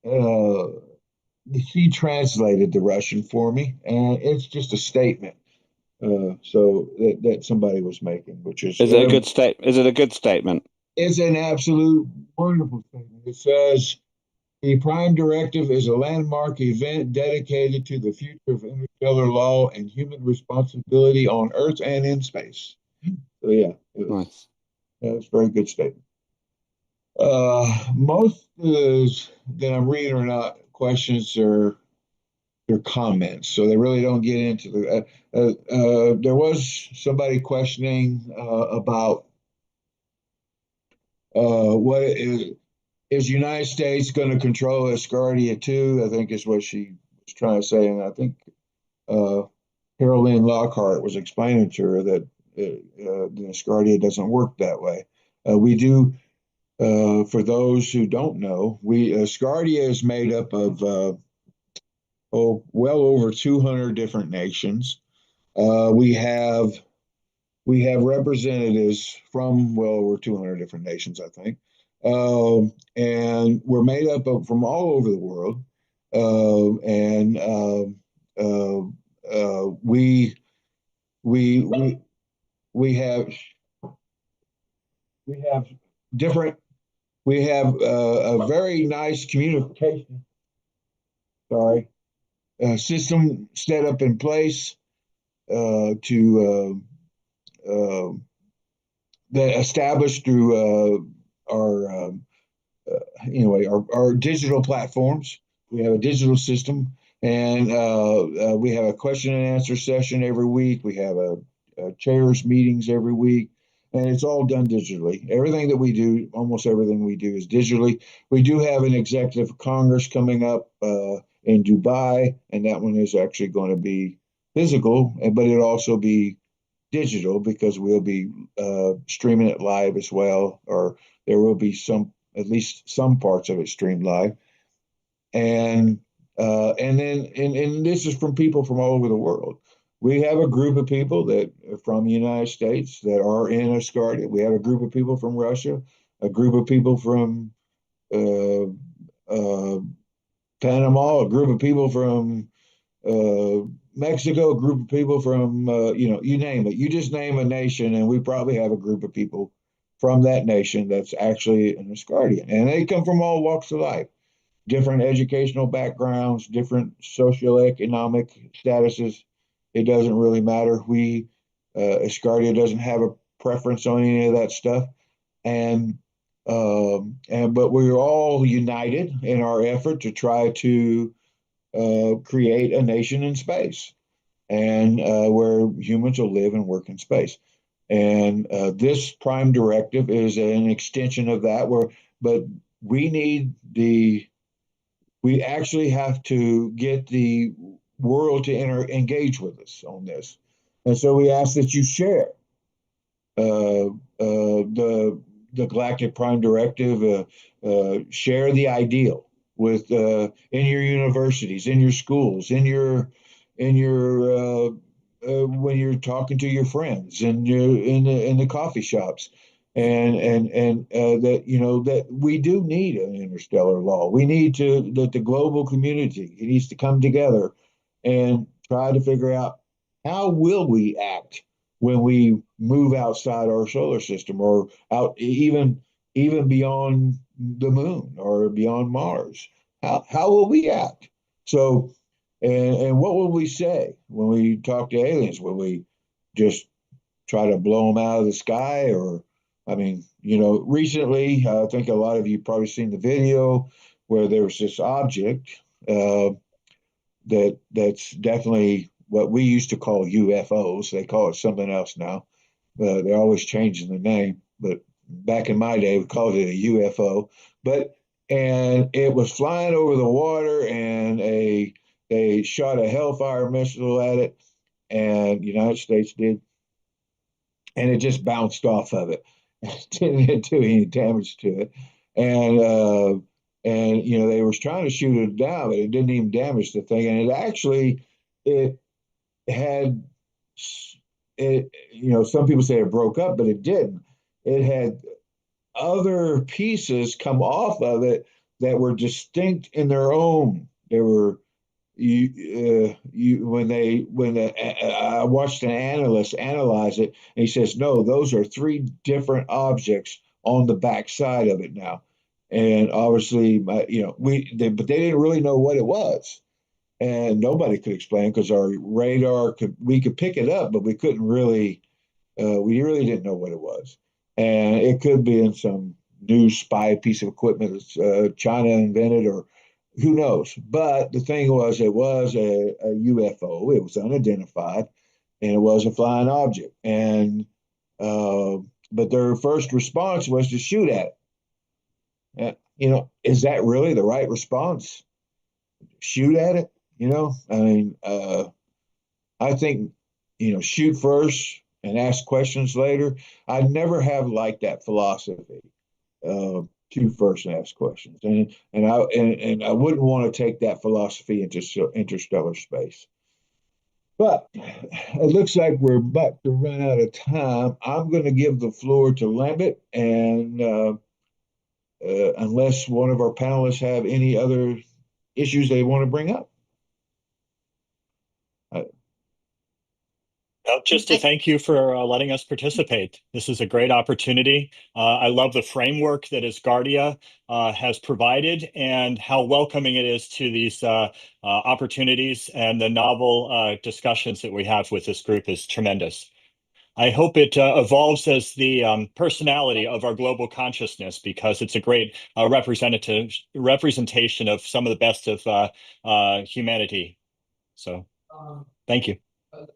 uh, she translated the Russian for me, and it's just a statement. So that somebody was making, which is it a good Is it a good statement? It's an absolute wonderful statement. It says the Prime Directive is a landmark event dedicated to the future of interstellar law and human responsibility on Earth and in space. So yeah, Nice. It's a very good statement. Most that I'm reading are not questions or comments, so they really don't get into the. There was somebody questioning about what is United States going to control Asgardia too? I think is what she was trying to say, and I think Carol Lynn Lockhart was explaining to her that the Asgardia doesn't work that way. We do. For those who don't know, Asgardia is made up of well over 200 different nations. We have we have representatives from well over 200 different nations, I think, and we're made up of from all over the world, and we we we we have we have different we have a very nice communication system set up in place to that established through our anyway our digital platforms. We have a digital system, and we have a question and answer session every week. We have a chairs meetings every week, and it's all done digitally. Everything that we do, almost everything we do, is digitally. We do have an executive congress coming up in Dubai, and that one is actually going to be physical, but it'll also be digital because we'll be streaming it live as well, or there will be at least some parts of it streamed live. And and this is from people from all over the world. We have a group of people that are from the United States that are in Asgardia. We have a group of people from Russia, a group of people from uh, uh, Panama, a group of people from Mexico, a group of people from you name it. You just name a nation, and we probably have a group of people from that nation that's actually an Asgardian, and they come from all walks of life, different educational backgrounds, different socioeconomic statuses. It doesn't really matter. Asgardia doesn't have a preference on any of that stuff, and but we're all united in our effort to try to create a nation in space, and where humans will live and work in space. And this Prime Directive is an extension of that. But we need we actually have to get the world to engage with us on this, and so we ask that you share the Galactic Prime Directive, share the ideal with in your universities, in your schools, in your when you're talking to your friends, and you're in the coffee shops, and that that we do need an interstellar law. We need that the global community needs to come together and try to figure out how will we act when we move outside our solar system, or out even beyond the moon or beyond Mars. How will we act? So, and what will we say when we talk to aliens? Will we just try to blow them out of the sky? Or, I mean, recently, I think a lot of you probably seen the video where there was this object that's definitely what we used to call UFOs. They call it something else now. They're always changing the name, but back in my day, we called it a UFO. And it was flying over the water, and they shot a Hellfire missile at it, and the United States did, and it just bounced off of it. It didn't do any damage to it, and they were trying to shoot it down, but it didn't even damage the thing, and it had it. Some people say it broke up, but it didn't. It had other pieces come off of it that were distinct in their own. They were I watched an analyst analyze it, and he says, no, those are three different objects on the back side of it now. And obviously, but they didn't really know what it was, and nobody could explain, because our radar we could pick it up, but we couldn't really we really didn't know what it was. And it could be in some new spy piece of equipment that China invented, or who knows. But the thing was, it was a UFO. It was unidentified, and it was a flying object. And but their first response was to shoot at it. Is that really the right response? Shoot at it? I mean, I think, shoot first and ask questions later. I never have liked that philosophy. Shoot first and ask questions, and I wouldn't want to take that philosophy into interstellar space. But it looks like we're about to run out of time. I'm going to give the floor to Lambert, and unless one of our panelists have any other issues they want to bring up. Just to thank you for letting us participate. This is a great opportunity. I love the framework that Asgardia has provided and how welcoming it is to these opportunities, and the novel discussions that we have with this group is tremendous. I hope it evolves as the personality of our global consciousness, because it's a great representation of some of the best of humanity. So, thank you. Thank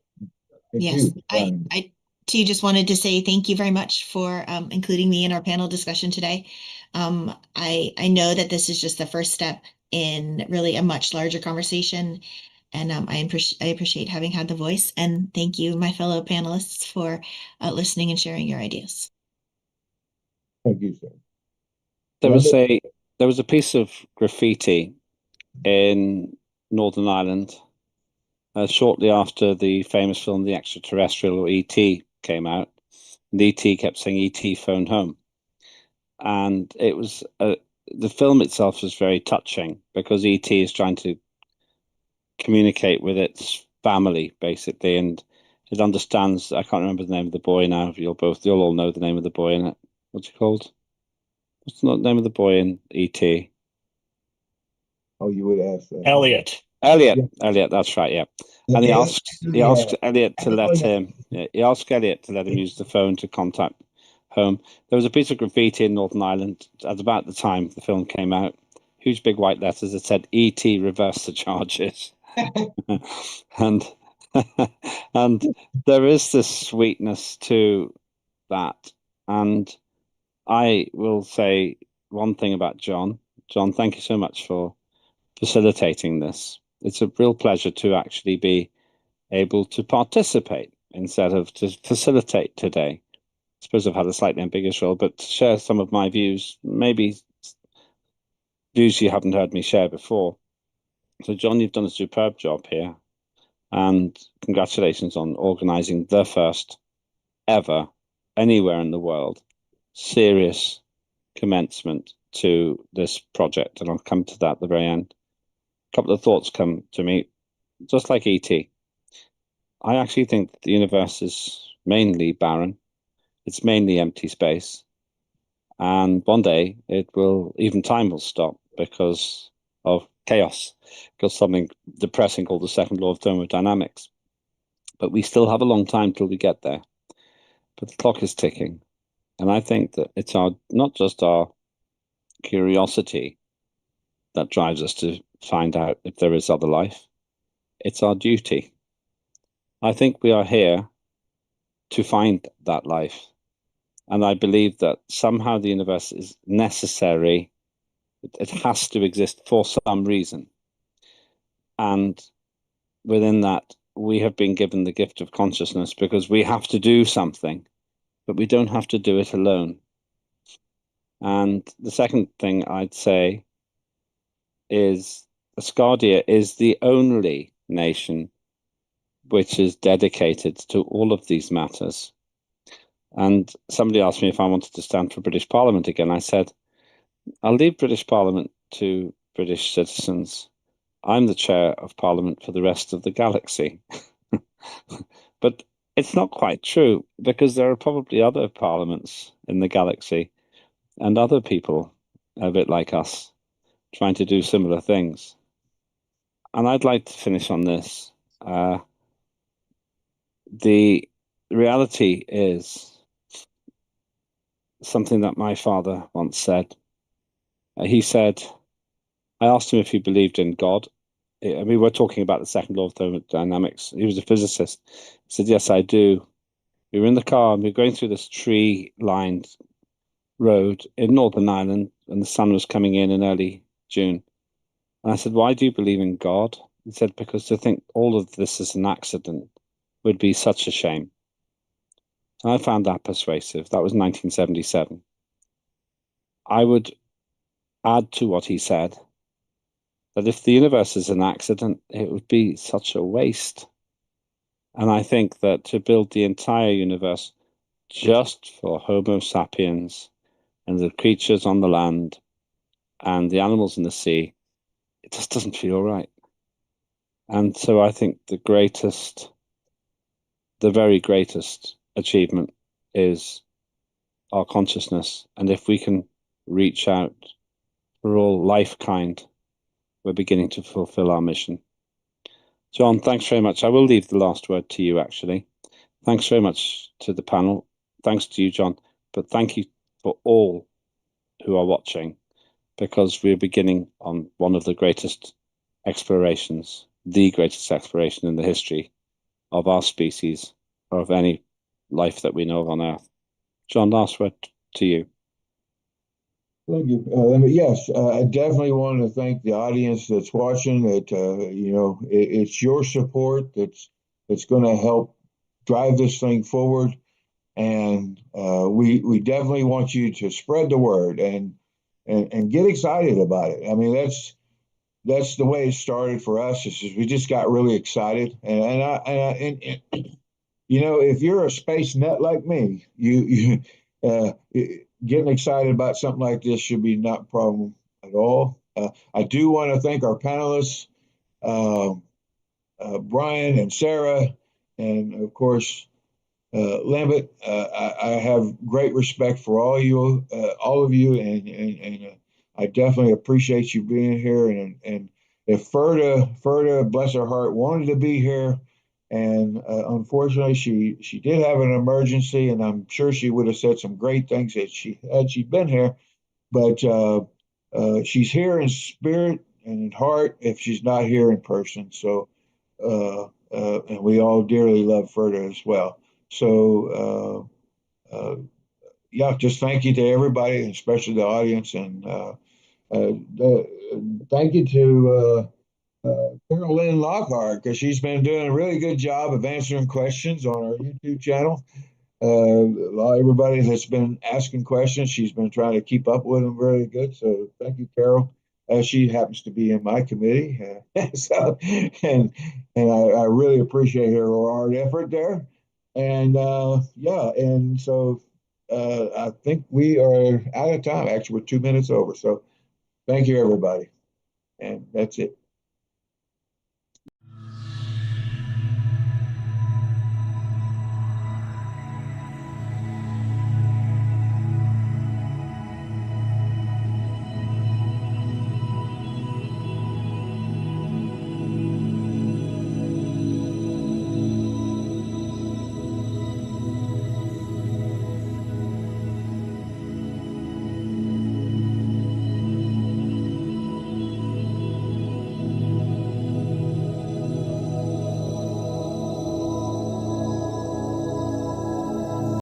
Yes, you. I too just wanted to say thank you very much for including me in our panel discussion today. I know that this is just the first step in really a much larger conversation, and I appreciate having had the voice. And thank you, my fellow panelists, for listening and sharing your ideas. Thank you, sir. There was a piece of graffiti in Northern Ireland shortly after the famous film The Extraterrestrial, or E.T., came out. And E.T. kept saying, "E.T. phone home." And it was the film itself was very touching, because E.T. is trying to communicate with its family, basically, and it understands. I can't remember the name of the boy now. You'll all know the name of the boy in it. What's he called? What's the name of the boy in E.T.? Oh, you would ask that. Elliot. Elliot. Yeah. Elliot, that's right, yeah. And he asks Elliot to let him use the phone to contact home. There was a piece of graffiti in Northern Ireland at about the time the film came out, huge big white letters that said "E.T. reverse the charges." and and there is this sweetness to that. And I will say one thing about John. John, thank you so much for facilitating this. It's a real pleasure to actually be able to participate instead of to facilitate today. I suppose I've had a slightly ambiguous role, but to share some of my views, maybe views you haven't heard me share before. So, John, you've done a superb job here, and congratulations on organizing the first ever, anywhere in the world, serious commencement to this project. And I'll come to that at the very end. A couple of thoughts come to me, just like E.T. I actually think that the universe is mainly barren. It's mainly empty space. And one day even time will stop because of chaos, because something depressing called the second law of thermodynamics. But we still have a long time till we get there. But the clock is ticking. And I think that it's not just our curiosity that drives us to find out if there is other life. It's our duty. I think we are here to find that life. And I believe that somehow the universe is necessary. It has to exist for some reason. And within that, we have been given the gift of consciousness because we have to do something, but we don't have to do it alone. And the second thing I'd say is Asgardia is the only nation which is dedicated to all of these matters. And somebody asked me if I wanted to stand for British Parliament again. I said, I'll leave British Parliament to British citizens. I'm the chair of Parliament for the rest of the galaxy. But it's not quite true, because there are probably other parliaments in the galaxy and other people a bit like us trying to do similar things. And I'd like to finish on this. The reality is something that my father once said. He said, I asked him if he believed in God. We were talking about the second law of thermodynamics. He was a physicist. He said, yes, I do. We were in the car and we were going through this tree-lined road in Northern Ireland, and the sun was coming in early June. And I said, why do you believe in God? He said, because to think all of this is an accident would be such a shame. And I found that persuasive. That was 1977. I would add to what he said that if the universe is an accident, it would be such a waste. And I think that to build the entire universe just for Homo sapiens and the creatures on the land and the animals in the sea, it just doesn't feel right. And so I think the very greatest achievement is our consciousness. And if we can reach out for all life kind, we're beginning to fulfill our mission. John, thanks very much. I will leave the last word to you, actually. Thanks very much to the panel. Thanks to you, John. But thank you for all who are watching, because we're beginning on one of the greatest explorations, the greatest exploration in the history of our species or of any life that we know of on Earth. John, last word to you. Thank you. Yes, I definitely want to thank the audience that's watching. It's your support that's going to help drive this thing forward, and we definitely want you to spread the word and get excited about it. I mean, that's the way it started for us. Is we just got really excited, and if you're a space nut like me, getting excited about something like this should be not a problem at all. I do want to thank our panelists, Brian and Sarah, and of course Lambert. I have great respect for all of you, and I definitely appreciate you being here. And if Ferda, bless her heart, wanted to be here, and unfortunately she did have an emergency, and I'm sure she would have said some great things had she'd been here. But she's here in spirit and in heart if she's not here in person. So, and we all dearly love Ferda as well. So, yeah, just thank you to everybody, especially the audience, and thank you to Carol Lynn Lockhart, because she's been doing a really good job of answering questions on our YouTube channel. Everybody that's been asking questions, she's been trying to keep up with them really good. So thank you, Carol. She happens to be in my committee, so and I really appreciate her hard effort there. And yeah, and so I think we are out of time. Actually, we're 2 minutes over. So thank you, everybody, and that's it.